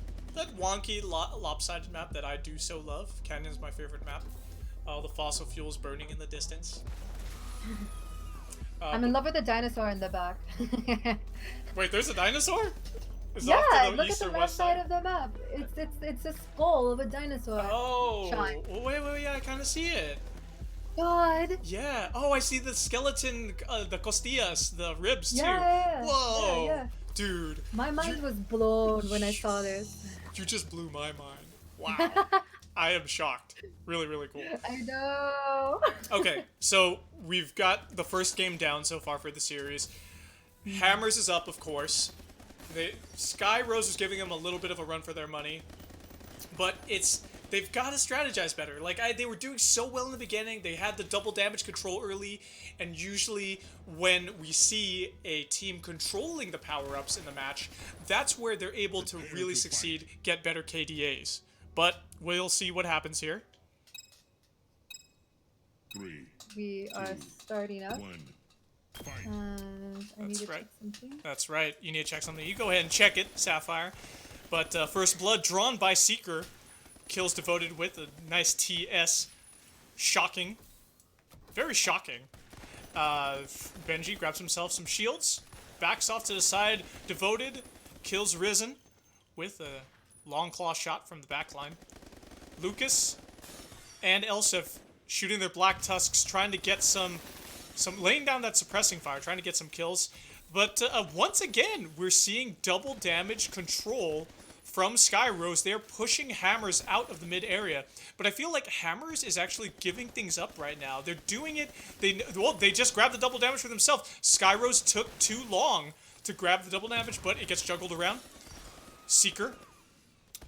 wonky lopsided map that I do so love. Canyon's my favorite map. All the fossil fuels burning in the distance. I'm in love with the dinosaur in the back. Wait, there's a dinosaur? Is Yeah, off to the look east at or the west left side side? of the map. It's a skull of a dinosaur. Oh, Shine. well, wait, yeah, I kind of see it. God. Yeah. Oh, I see the skeleton, the costillas, the ribs too. Yeah. Whoa, Yeah. dude. My mind was blown when I saw this. You just blew my mind. Wow. I am shocked. Really, really cool. I know. Okay, so we've got the first game down so far for the series. Hammers is up, of course. Skyrose is giving them a little bit of a run for their money, but they've got to strategize better. Like they were doing so well in the beginning. They had the double damage control early, and usually when we see a team controlling the power-ups in the match, that's where they're able to really succeed, get better KDAs. But we'll see what happens here. 3, We are starting up. 1. Fight. I need to check something. That's right. You need to check something. You go ahead and check it, Sapphire. But first blood drawn by Seeker. Kills devoted with a nice TS. Shocking. Very shocking. Benji grabs himself some shields. Backs off to the side. Devoted. Kills Risen with a long claw shot from the back line. Lucas and Elsif shooting their black tusks, trying to get some laying down that suppressing fire, trying to get some kills. But once again, we're seeing double damage control from Skyrose. They're pushing Hammers out of the mid area. But I feel like Hammers is actually giving things up right now. They're doing it. They just grabbed the double damage for themselves. Skyrose took too long to grab the double damage, but it gets juggled around. Seeker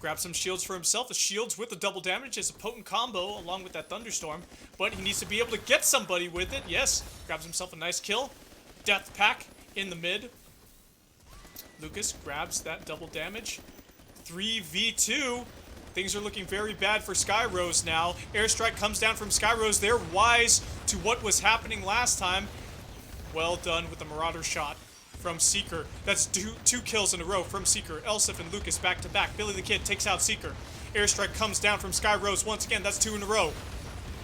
grabs some shields for himself. The shields with the double damage is a potent combo along with that thunderstorm, but he needs to be able to get somebody with it. Yes, grabs himself a nice kill. Death pack in the mid. Lucas grabs that double damage. 3v2. Things are looking very bad for Skyrose now. Airstrike comes down from Skyrose. They're wise to what was happening last time. Well done with the Marauder shot from Seeker. That's two kills in a row from Seeker. Elsif and Lucas back to back. Billy the Kid takes out Seeker. Airstrike comes down from Skyrose once again. That's 2 in a row.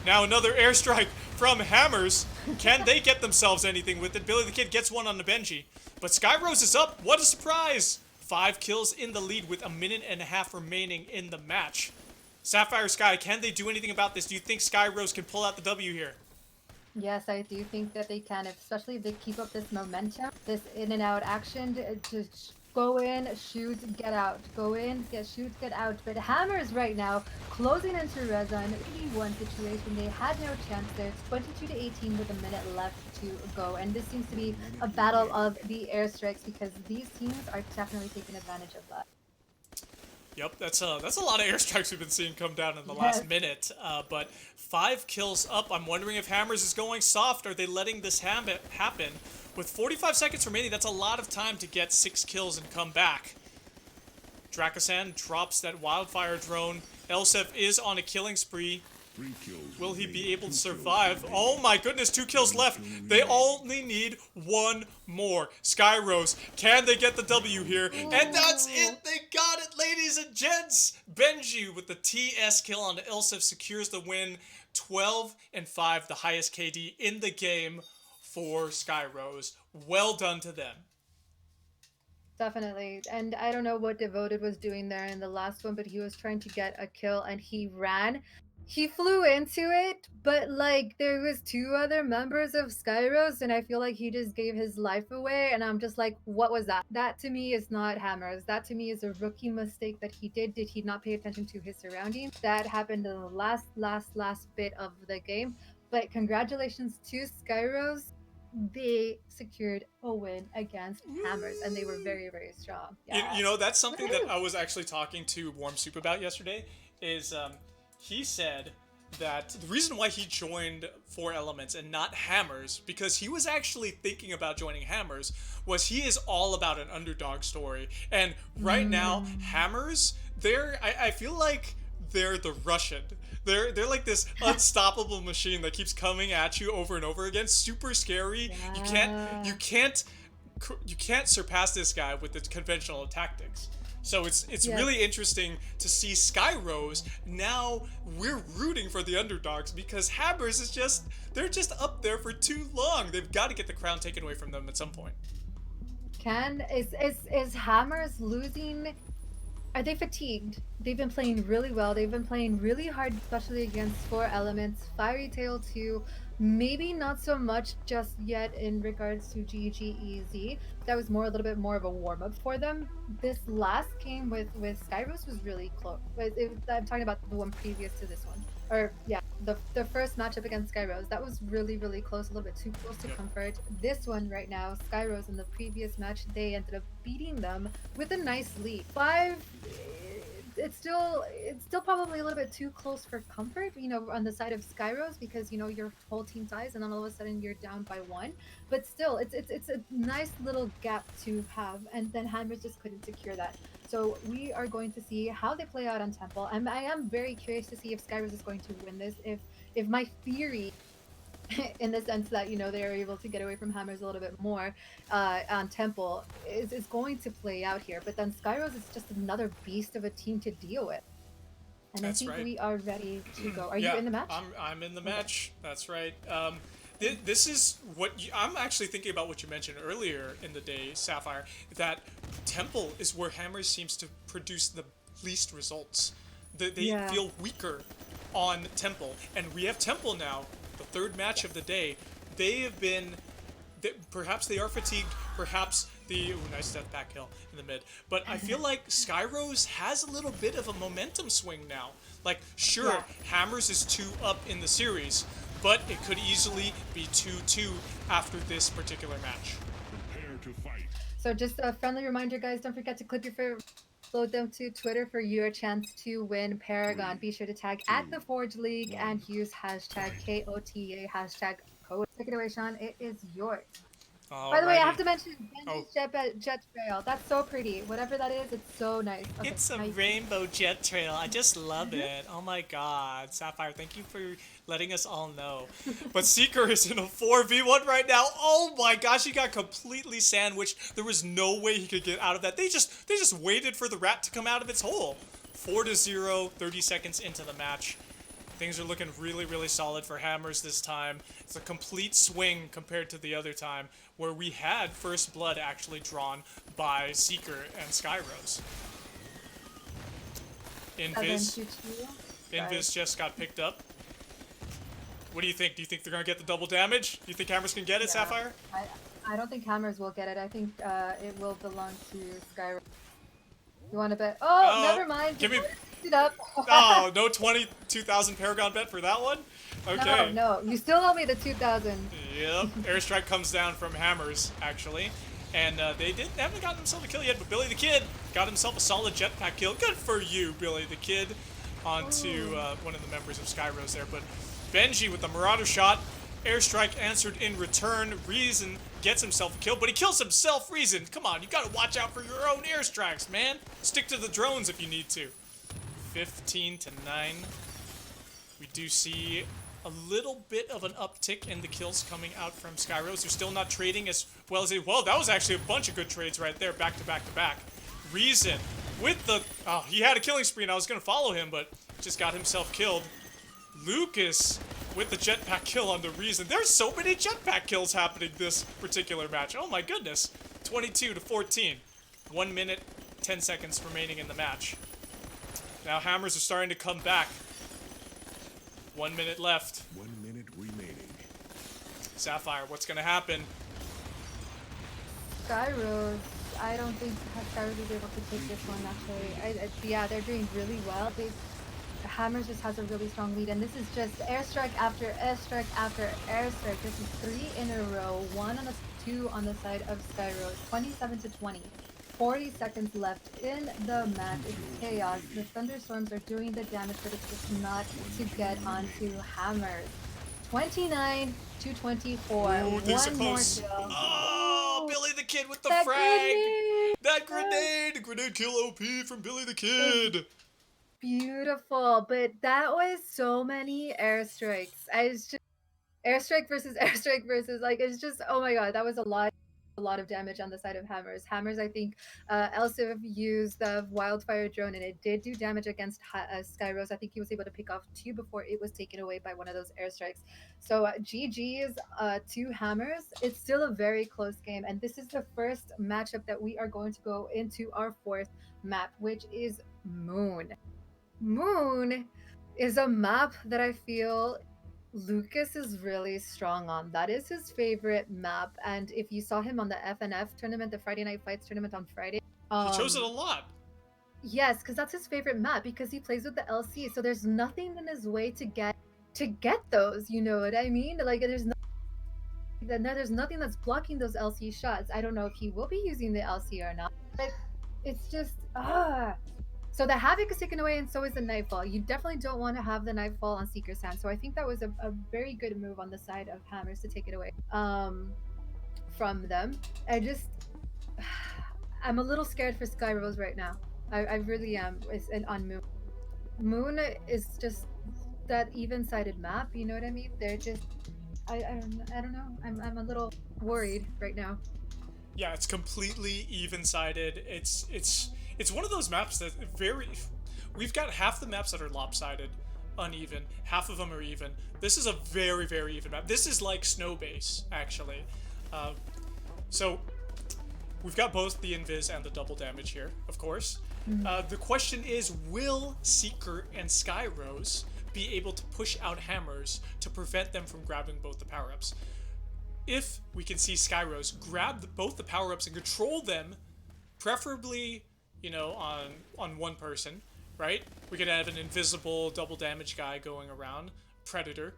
Now another airstrike from Hammers. Can they get themselves anything with it? Billy the Kid gets one on the Benji. But Skyrose is up. What a surprise. 5 kills in the lead with a minute and a half remaining in the match. Sapphire Sky, can they do anything about this? Do you think Skyrose can pull out the W here? Yes, I do think that they can, especially if they keep up this momentum, this in and out action to go in, shoot, get out, go in, shoot, get out. But Hammers right now closing into Rezon, 3v1 situation. They had no chance there. It's 22-18 with a minute left to go, and this seems to be a battle of the airstrikes because these teams are definitely taking advantage of that. Yep, that's a lot of airstrikes we've been seeing come down in the last minute. But 5 kills up. I'm wondering if Hammers is going soft. Are they letting this happen? With 45 seconds remaining, that's a lot of time to get 6 kills and come back. Dracosan drops that wildfire drone. Elsef is on a killing spree. 3 kills. Will he be able to survive? Oh my goodness, 2 kills left. They only need 1 more. Skyrose, can they get the W here? And that's it. They got it, ladies and gents. Benji with the TS kill on Elsef secures the win. 12-5, the highest KD in the game for Skyrose. Well done to them. Definitely. And I don't know what Devoted was doing there in the last one, but he was trying to get a kill and he ran. He flew into it, but like there was 2 other members of Skyrose and I feel like he just gave his life away and I'm just like, what was that? That to me is not Hammers. That to me is a rookie mistake that he did. Did he not pay attention to his surroundings? That happened in the last bit of the game. But congratulations to Skyrose. They secured a win against Hammers and they were very, very strong. Yeah. You know, that's something that I was actually talking to Warm Soup about yesterday is he said that the reason why he joined 4Elements and not Hammers, because he was actually thinking about joining Hammers, was he is all about an underdog story. And right now, Hammers, I feel like they're the Russian. They're like this unstoppable machine that keeps coming at you over and over again. Super scary. Yeah. You can't surpass this guy with the conventional tactics. So it's really interesting to see Skyrose. Now we're rooting for the underdogs because Hammers is they're just up there for too long. They've got to get the crown taken away from them at some point. Is Hammers losing? Are they fatigued? They've been playing really well. They've been playing really hard, especially against 4 Elements, FieryTale 2. Maybe not so much just yet in regards to GGEZ. That was more a little bit more of a warm up for them. This last game with Skyrose was really close. I'm talking about the one previous to this one, or yeah, the first matchup against Skyrose. That was really close, a little bit too close to comfort. This one right now, Skyrose in the previous match, they ended up beating them with a nice lead. 5, it's still probably a little bit too close for comfort, on the side of Skyrose, because your whole team size, and then all of a sudden you're down by 1. But still, it's a nice little gap to have, and then Hammers just couldn't secure that. So we are going to see how they play out on Temple. I am very curious to see if Skyrose is going to win this. If my theory in the sense that they are able to get away from Hammers a little bit more on Temple is going to play out here. But then Skyrose is just another beast of a team to deal with, and That's I think right. we are ready to go. Are Yeah, you in the match? I'm in the match. That's right. This is what I'm actually thinking about what you mentioned earlier in the day, Sapphire, that Temple is where Hammers seems to produce the least results. They feel weaker on Temple, and we have Temple now, the third match of the day. They have been, perhaps they are fatigued, perhaps nice death back kill in the mid, but I feel like Skyrose has a little bit of a momentum swing now. Like, sure, Hammers is 2 up in the series, but it could easily be 2-2 after this particular match. Prepare to fight. So just a friendly reminder, guys, don't forget to click your favorite, upload them to Twitter for your chance to win Paragon. Be sure to tag at the Forge League and use hashtag KOTA, hashtag code. Take it away, Sean. It is yours. By the way, I have to mention Benji's jet trail. That's so pretty. Whatever that is, it's so nice. Okay, It's a rainbow jet trail. I just love it. Oh my god. Sapphire, thank you for letting us all know. But Seeker is in a 4v1 right now. Oh my gosh, he got completely sandwiched. There was no way he could get out of that. They just waited for the rat to come out of its hole. 4-0, 30 seconds into the match. Things are looking really solid for Hammers this time. It's a complete swing compared to the other time, where we had first blood actually drawn by Seeker and Skyrose. Invis just got picked up. What do you think? Do you think they're going to get the double damage? Do you think Hammers can get it, Sapphire? I don't think Hammers will get it. I think it will belong to Skyrose. You want to bet? Oh, never mind. Give me... it up. Oh, no 22,000 Paragon bet for that one? Okay. No. You still owe me the 2,000. Yep. Airstrike comes down from Hammers, actually. And they haven't gotten themselves a kill yet, but Billy the Kid got himself a solid jetpack kill. Good for you, Billy the Kid. Onto one of the members of Skyrose there. But Benji with the Marauder shot. Airstrike answered in return. Reason gets himself a kill, but he kills himself. Reason, come on, you gotta watch out for your own airstrikes, man. Stick to the drones if you need to. 15-9. We do see a little bit of an uptick in the kills coming out from Skyrose. They're still not trading as well as they... Well, that was actually a bunch of good trades right there, back to back to back. Reason with the... Oh, he had a killing spree and I was going to follow him, but just got himself killed. Lucas with the jetpack kill on the Reason. There's so many jetpack kills happening this particular match. Oh my goodness. 22-14. 1 minute, 10 seconds remaining in the match. Now Hammers are starting to come back. 1 minute left. 1 minute remaining. Sapphire, what's going to happen? Skyrose, I don't think Skyrose is able to take this one, actually. Yeah, they're doing really well. Hammers just has a really strong lead, and this is just airstrike after airstrike after airstrike. This is 3 in a row, 2 on the side of Skyrose. 27-20. 40 seconds left in the match. It's chaos. The thunderstorms are doing the damage, but it's just not to get onto Hammers. 29-24. Ooh, these are One more close. kill. Oh, Billy the Kid with the That frag. grenade! That grenade. Grenade kill OP from Billy the Kid. Beautiful, but that was so many airstrikes. It's just airstrike versus airstrike versus, like, it's just, oh my god, that was a lot. a lot of damage on the side of Hammers. Hammers, I think, Elsif used the wildfire drone and it did do damage against Skyrose. I think he was able to pick off 2 before it was taken away by one of those airstrikes. So GG's to Hammers. It's still a very close game, and this is the first matchup that we are going to go into our 4th map, which is Moon. Moon is a map that I feel Lucas is really strong on. That is his favorite map. And if you saw him on the FNF tournament, the Friday Night Fights tournament on Friday, He chose it a lot. yes, because that's his favorite map because he plays with the LC. So there's nothing in his way to get those. You know what I mean? Like there's nothing that's blocking those LC shots. I don't know if he will be using the LC or not. But it's just So the Havoc is taken away, and so is the Nightfall. You definitely don't want to have the Nightfall on Seeker's hand. So I think that was a very good move on the side of Hammers to take it away from them. I'm a little scared for Skyrose right now. I really am. On Moon. Moon is just that even-sided map. You know what I mean? They're just I don't know. I'm a little worried right now. Yeah, it's completely even-sided. It's one of those maps that we've got half the maps that are lopsided, uneven. Half of them are even. This is a very, very even map. This is like Snow Base, actually. So we've got both the invis and the double damage here, of course. The question is, will Seeker and Skyrose be able to push out Hammers to prevent them from grabbing both the power-ups? If we can see Skyrose grab both the power-ups and control them, preferably, you know, on one person, right? We could have an invisible double damage guy going around, Predator,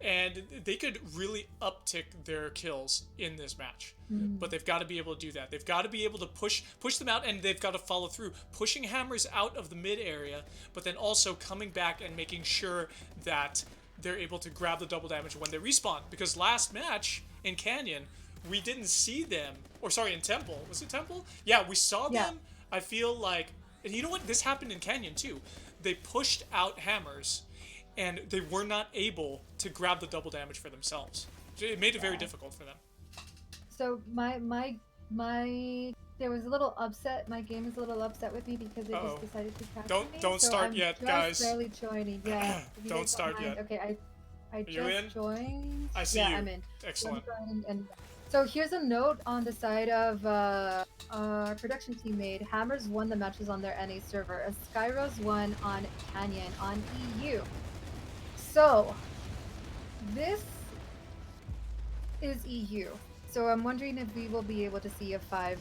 and they could really uptick their kills in this match. But they've got to be able to do that. They've got to be able to push them out, and they've got to follow through, pushing Hammers out of the mid area, but then also coming back and making sure that they're able to grab the double damage when they respawn. Because last match in Canyon, we didn't see them, or sorry, in Temple. Was it Temple? Yeah, we saw them. I feel like, and you know what? This happened in Canyon too. They pushed out Hammers, and they were not able to grab the double damage for themselves. It made it very difficult for them. So there was a little upset. My game is a little upset with me because it just decided to catch me. Don't so start I'm yet, just guys. Barely joining. Yeah. Don't start yet. Okay, I just joined. I see you. I'm in. Excellent. And so here's a note on the side of our production team made. Hammers won the matches on their NA server. As Skyrose won on Canyon on EU. So this is EU. So I'm wondering if we will be able to see a five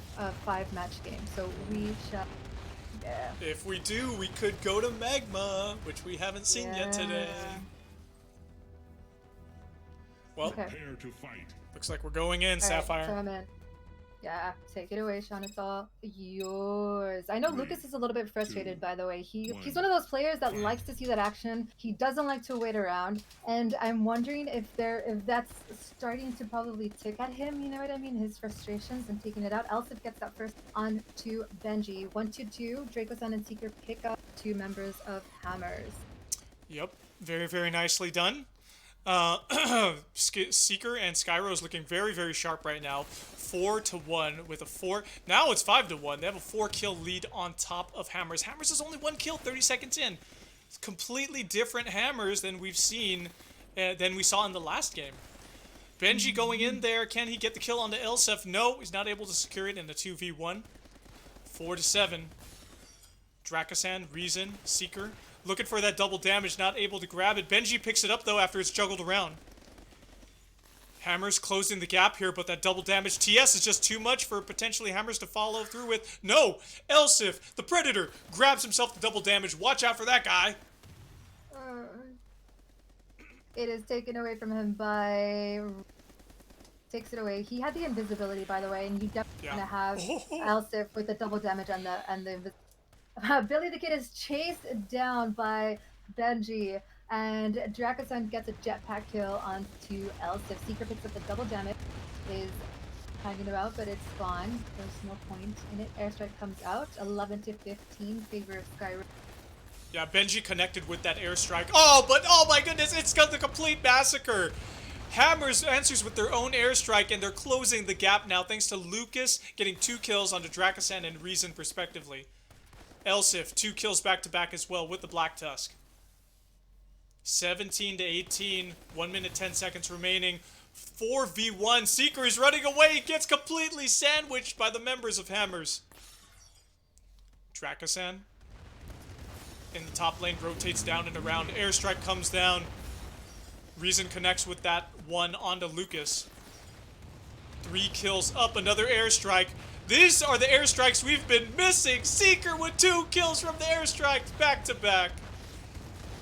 match game. So we shall. Yeah. If we do, we could go to Magma, which we haven't seen yet today. Well, Prepare to fight. Looks like we're going in, All right, Sapphire. so I'm in. Yeah, take it away, Sean. It's all yours. I know Lucas is a little bit frustrated, by the way. He's one of those players that likes to see that action. He doesn't like to wait around, and I'm wondering if that's starting to probably tick at him. You know what I mean? His frustrations and taking it out. Elsif gets that first on to Benji. 1-2. Draco-san and Seeker pick up 2 members of Hammers. Yep, very, very nicely done. Seeker and Skyrose looking very, very sharp right now. 4-1 with a 4. Now it's 5-1. They have a 4-kill lead on top of Hammers. Hammers is only 1 kill 30 seconds in. It's completely different Hammers than we've seen, than we saw in the last game. Benji going in there. Can he get the kill onto Elsef? No, he's not able to secure it in the 2v1. 4-7. Draco-san, Reason, Seeker. Looking for that double damage, not able to grab it. Benji picks it up, though, after it's juggled around. Hammers closing the gap here, but that double damage TS is just too much for potentially Hammers to follow through with. No! Elsif, the Predator, grabs himself the double damage. Watch out for that guy. It is taken away from him by... Takes it away. He had the invisibility, by the way, and you definitely want to have Elsif with the double damage and the Billy the Kid is chased down by Benji, and Draco-san gets a jetpack kill onto Elsif. Seeker picks up the double damage, is hanging about, but it's gone. There's no point in it. Airstrike comes out, 11-15, favor of Skyrose. Yeah, Benji connected with that airstrike. Oh, but oh my goodness, it's got the complete massacre. Hammers answers with their own airstrike, and they're closing the gap now thanks to Lucas getting 2 kills onto Dracosan and Reason respectively. Elsif, 2 kills back-to-back as well with the Black Tusk. 17 to 18, 1 minute 10 seconds remaining. 4v1, Seeker is running away, gets completely sandwiched by the members of Hammers. Dracosan in the top lane rotates down and around. Airstrike comes down. Reason connects with that one onto Lucas. 3 kills up, another airstrike. These are the airstrikes we've been missing. Seeker with 2 kills from the airstrikes back to back.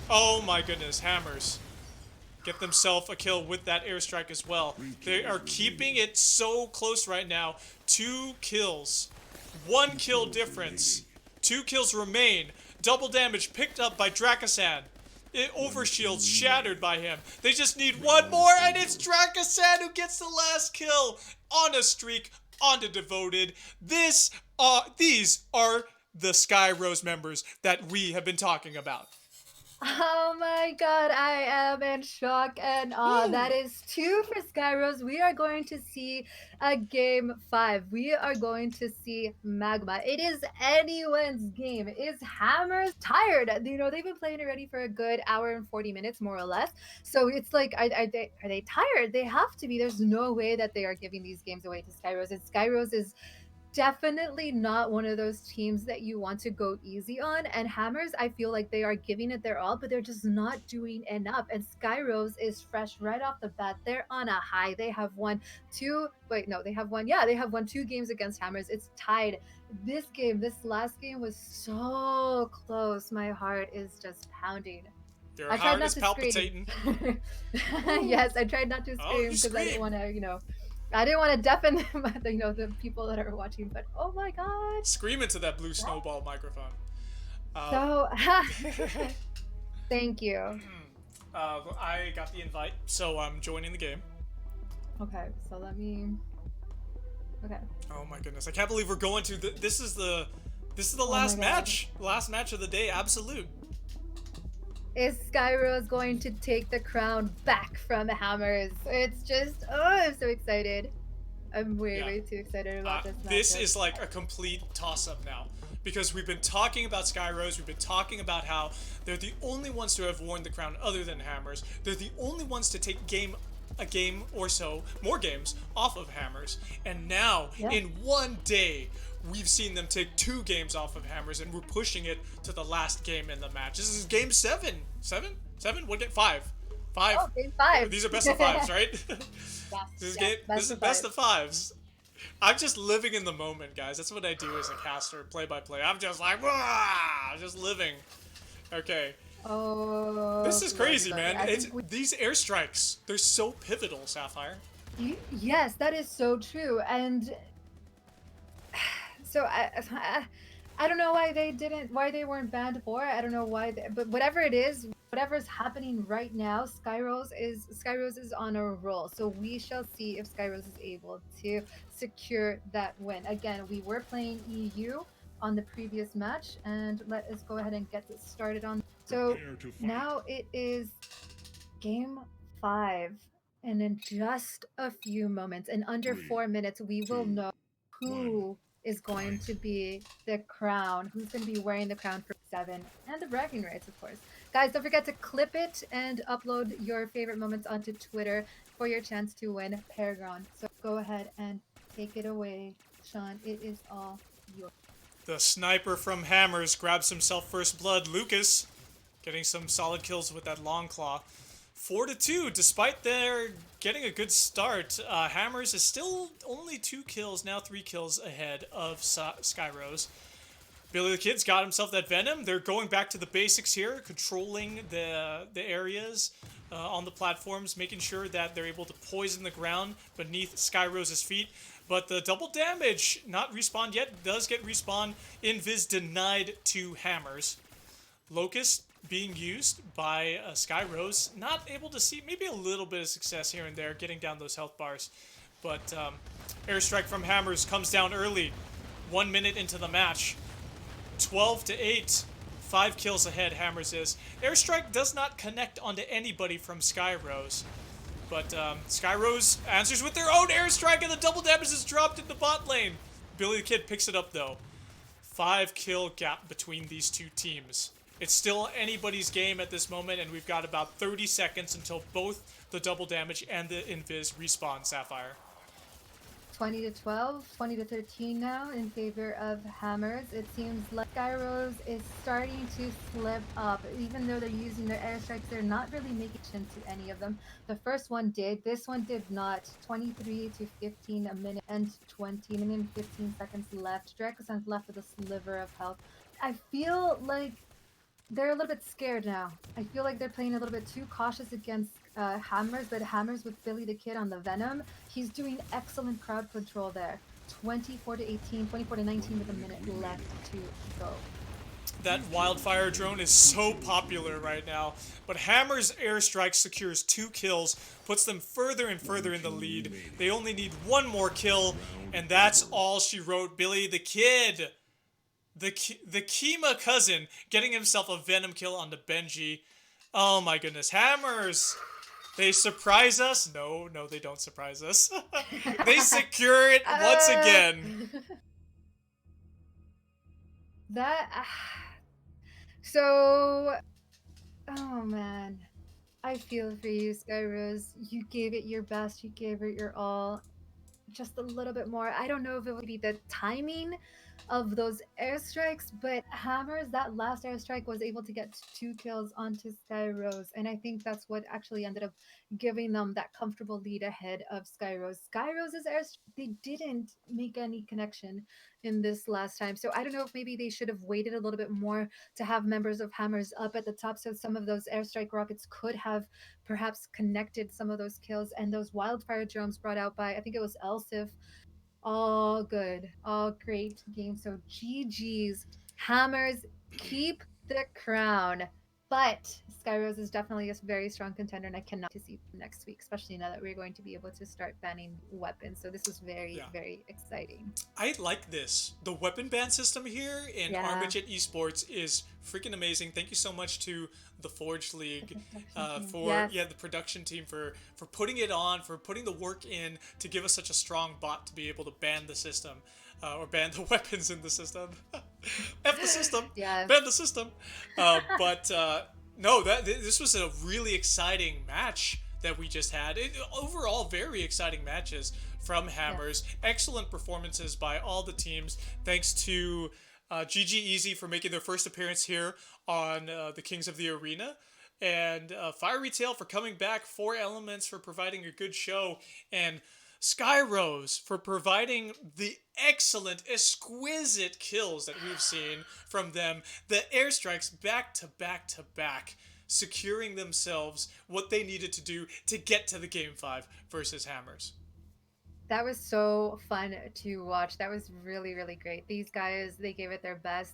Oh my goodness, Hammers get themselves a kill with that airstrike as well. They are keeping it so close right now. 2 kills. 1 kill difference. 2 kills remain. Double damage picked up by Dracosan. Overshield shattered by him. They just need 1 more, and it's Dracosan who gets the last kill on a streak, on to Devoted. These are the Skyrose members that we have been talking about. Oh my god, I am in shock and awe. That is 2 for Skyrose. We are going to see a game 5. We are going to see Magma. It is anyone's game. Is Hammers tired? You know, they've been playing already for a good hour and 40 minutes, more or less. So it's like, are they tired? They have to be. There's no way that they are giving these games away to Skyrose. And Skyrose is definitely not one of those teams that you want to go easy on. And Hammers, I feel like they are giving it their all, but they're just not doing enough. And Skyrose is fresh right off the bat. They're on a high. They have won 2 games against Hammers. It's tied. This last game was so close. My heart is just pounding. Your heart is palpitating. Yes, I tried not to scream because I didn't want to, I didn't want to deafen the people that are watching, but oh my god. Scream into that blue snowball microphone. Thank you. I got the invite, so I'm joining the game. Okay, so let me... Okay. Oh my goodness, I can't believe we're going to this is the last match. Last match of the day, absolute. Is Skyrose going to take the crown back from Hammers? It's just, I'm so excited. I'm way too excited about this match. This is like a complete toss-up now. Because we've been talking about Skyrose, we've been talking about how they're the only ones to have won the crown other than Hammers. They're the only ones to take a game or so, more games, off of Hammers. And now, in one day, we've seen them take 2 games off of Hammers, and we're pushing it to the last game in the match. This is game 7. 7? What game? 5. 5. Oh, game 5. These are best of 5s, right? This is best of 5s. I'm just living in the moment, guys. That's what I do as a caster, play-by-play. I'm just like, just living. Okay. Oh. This is crazy, man. These airstrikes, they're so pivotal, Sapphire. Yes, that is so true. And so I don't know why they weren't banned before. I don't know why, but whatever it is, whatever's happening right now, Skyrose is on a roll. So we shall see if Skyrose is able to secure that win. Again, we were playing EU on the previous match, and let us go ahead and get this started on. So now it is game 5, and in just a few moments, in under 4 minutes, we will know who is going to be the crown, who's going to be wearing the crown for 7, and the bragging rights, of course. Guys, don't forget to clip it and upload your favorite moments onto Twitter for your chance to win Paragon. So go ahead and take it away, Sean. It is all yours. The sniper from Hammers grabs himself first blood. Lucas getting some solid kills with that long claw. 4-2, despite their getting a good start, Hammers is still only 2 kills, now 3 kills ahead of Skyrose. Billy the Kid's got himself that Venom. They're going back to the basics here, controlling the areas on the platforms, making sure that they're able to poison the ground beneath Skyrose's feet. But the double damage, not respawned yet, does get respawned. Invis denied to Hammers. Locust being used by Skyrose, not able to see, maybe a little bit of success here and there, getting down those health bars. But airstrike from Hammers comes down early, 1 minute into the match. 12-8, 5 kills ahead, Hammers is. Airstrike does not connect onto anybody from Skyrose. But Skyrose answers with their own airstrike, and the double damage is dropped in the bot lane. Billy the Kid picks it up, though. 5-kill gap between these two teams. It's still anybody's game at this moment, and we've got about 30 seconds until both the double damage and the invis respawn, Sapphire. 20 to 12, 20 to 13 now in favor of Hammers. It seems like Skyrose is starting to slip up. Even though they're using their airstrikes, they're not really making into any of them. The first one did. This one did not. 23 to 15, a minute and 20, minute and 15 seconds left. Dracosan's left with a sliver of health. I feel like they're a little bit scared now. I feel like they're playing a little bit too cautious against Hammers, but Hammers with Billy the Kid on the Venom, he's doing excellent crowd control there. 24 to 18, 24 to 19 with a minute left to go. That wildfire drone is so popular right now, but Hammer's airstrike secures 2 kills, puts them further and further in the lead. They only need 1 more kill, and that's all she wrote. Billy the Kid, the Kima cousin, getting himself a Venom kill on the Benji. Oh my goodness, Hammers! They surprise us? No, they don't surprise us. They secure it once again. So, oh man, I feel for you, Skyrose. You gave it your best. You gave it your all. Just a little bit more. I don't know if it would be the timing of those airstrikes, but Hammers, that last airstrike was able to get 2 kills onto Skyrose, and I think that's what actually ended up giving them that comfortable lead ahead of Skyrose. Skyrose's airstrike, they didn't make any connection in this last time, so I don't know if maybe they should have waited a little bit more to have members of Hammers up at the top, so some of those airstrike rockets could have perhaps connected some of those kills, and those wildfire drones brought out by, I think it was Elsif. All good, all great games. So GG's. Hammers, keep the crown. But Skyrose is definitely a very strong contender, and I cannot wait to see them next week, especially now that we're going to be able to start banning weapons. So this is very, very exciting. I like this. The weapon ban system here in Armajet Esports is freaking amazing. Thank you so much to the Forgeleague the production team for putting it on, for putting the work in to give us such a strong bot to be able to ban the system. Or ban the weapons in the system. F the system. Ban the system. This was a really exciting match that we just had. Overall, very exciting matches from Hammers. Excellent performances by all the teams. Thanks to GGEZ for making their first appearance here on the Kings of the Arena. And FieryTale for coming back. 4Elements for providing a good show. And Skyrose for providing the excellent, exquisite kills that we've seen from them. The airstrikes back to back to back, securing themselves what they needed to do to get to the Game 5 versus Hammers. That was so fun to watch. That was really, really great. These guys, they gave it their best.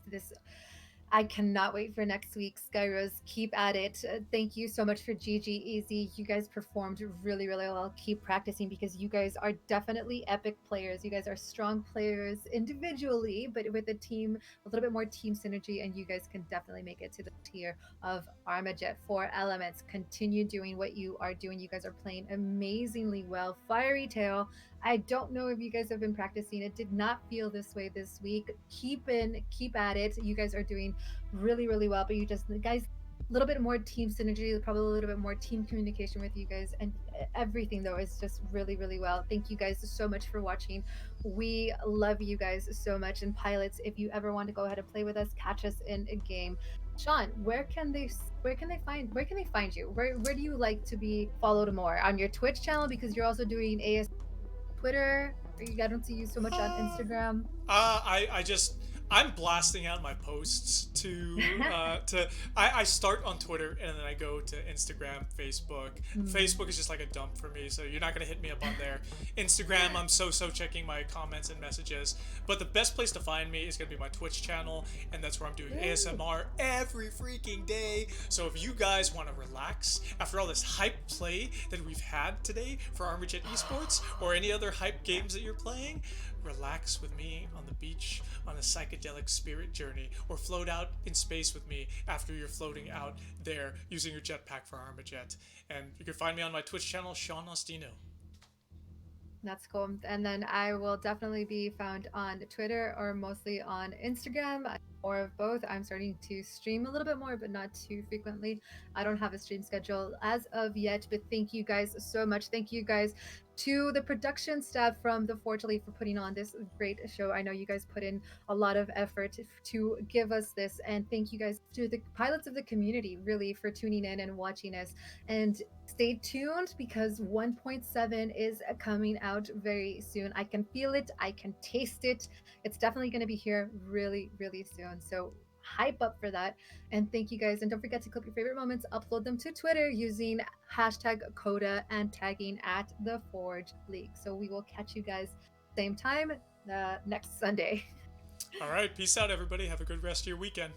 I cannot wait for next week. Skyrose, keep at it. Thank you so much for GGEZ. You guys performed really, really well. Keep practicing because you guys are definitely epic players. You guys are strong players individually, but with a team, a little bit more team synergy, and you guys can definitely make it to the tier of Armajet. 4Elements, continue doing what you are doing. You guys are playing amazingly well. FieryTale, I don't know if you guys have been practicing. It did not feel this way this week. Keep at it. You guys are doing really, really well, but guys, a little bit more team synergy, probably a little bit more team communication with you guys, and everything though is just really, really well. Thank you guys so much for watching. We love you guys so much. And pilots, if you ever want to go ahead and play with us, catch us in a game. Sean, where can they find you? Where do you like to be followed more? On your Twitch channel, because you're also doing AS Twitter? I don't see you so much on Instagram. I'm blasting out my posts I start on Twitter and then I go to Instagram, Facebook. Facebook is just like a dump for me, so you're not gonna hit me up on there. Instagram, I'm so checking my comments and messages. But the best place to find me is gonna be my Twitch channel, and that's where I'm doing ASMR every freaking day. So if you guys want to relax after all this hype play that we've had today for Armajet Esports or any other hype games that you're playing, relax with me on the beach on a psychedelic psychedelic spirit journey, or float out in space with me after you're floating out there using your jetpack for Armajet. And you can find me on my Twitch channel, Sean Ostino. That's cool. And then I will definitely be found on Twitter or mostly on Instagram, or of both. I'm starting to stream a little bit more, but not too frequently. I don't have a stream schedule as of yet, but thank you guys so much. Thank you guys to the production staff from the FieryTale for putting on this great show. I know you guys put in a lot of effort to give us this, and thank you guys to the pilots of the community, really, for tuning in and watching us. And stay tuned because 1.7 is coming out very soon. I can feel it, I can taste it. It's definitely going to be here really, really soon. So hype up for that. And thank you guys. And don't forget to clip your favorite moments, upload them to Twitter using hashtag Coda and tagging at the Forge League. So we will catch you guys same time next Sunday. All right, peace out, everybody. Have a good rest of your weekend.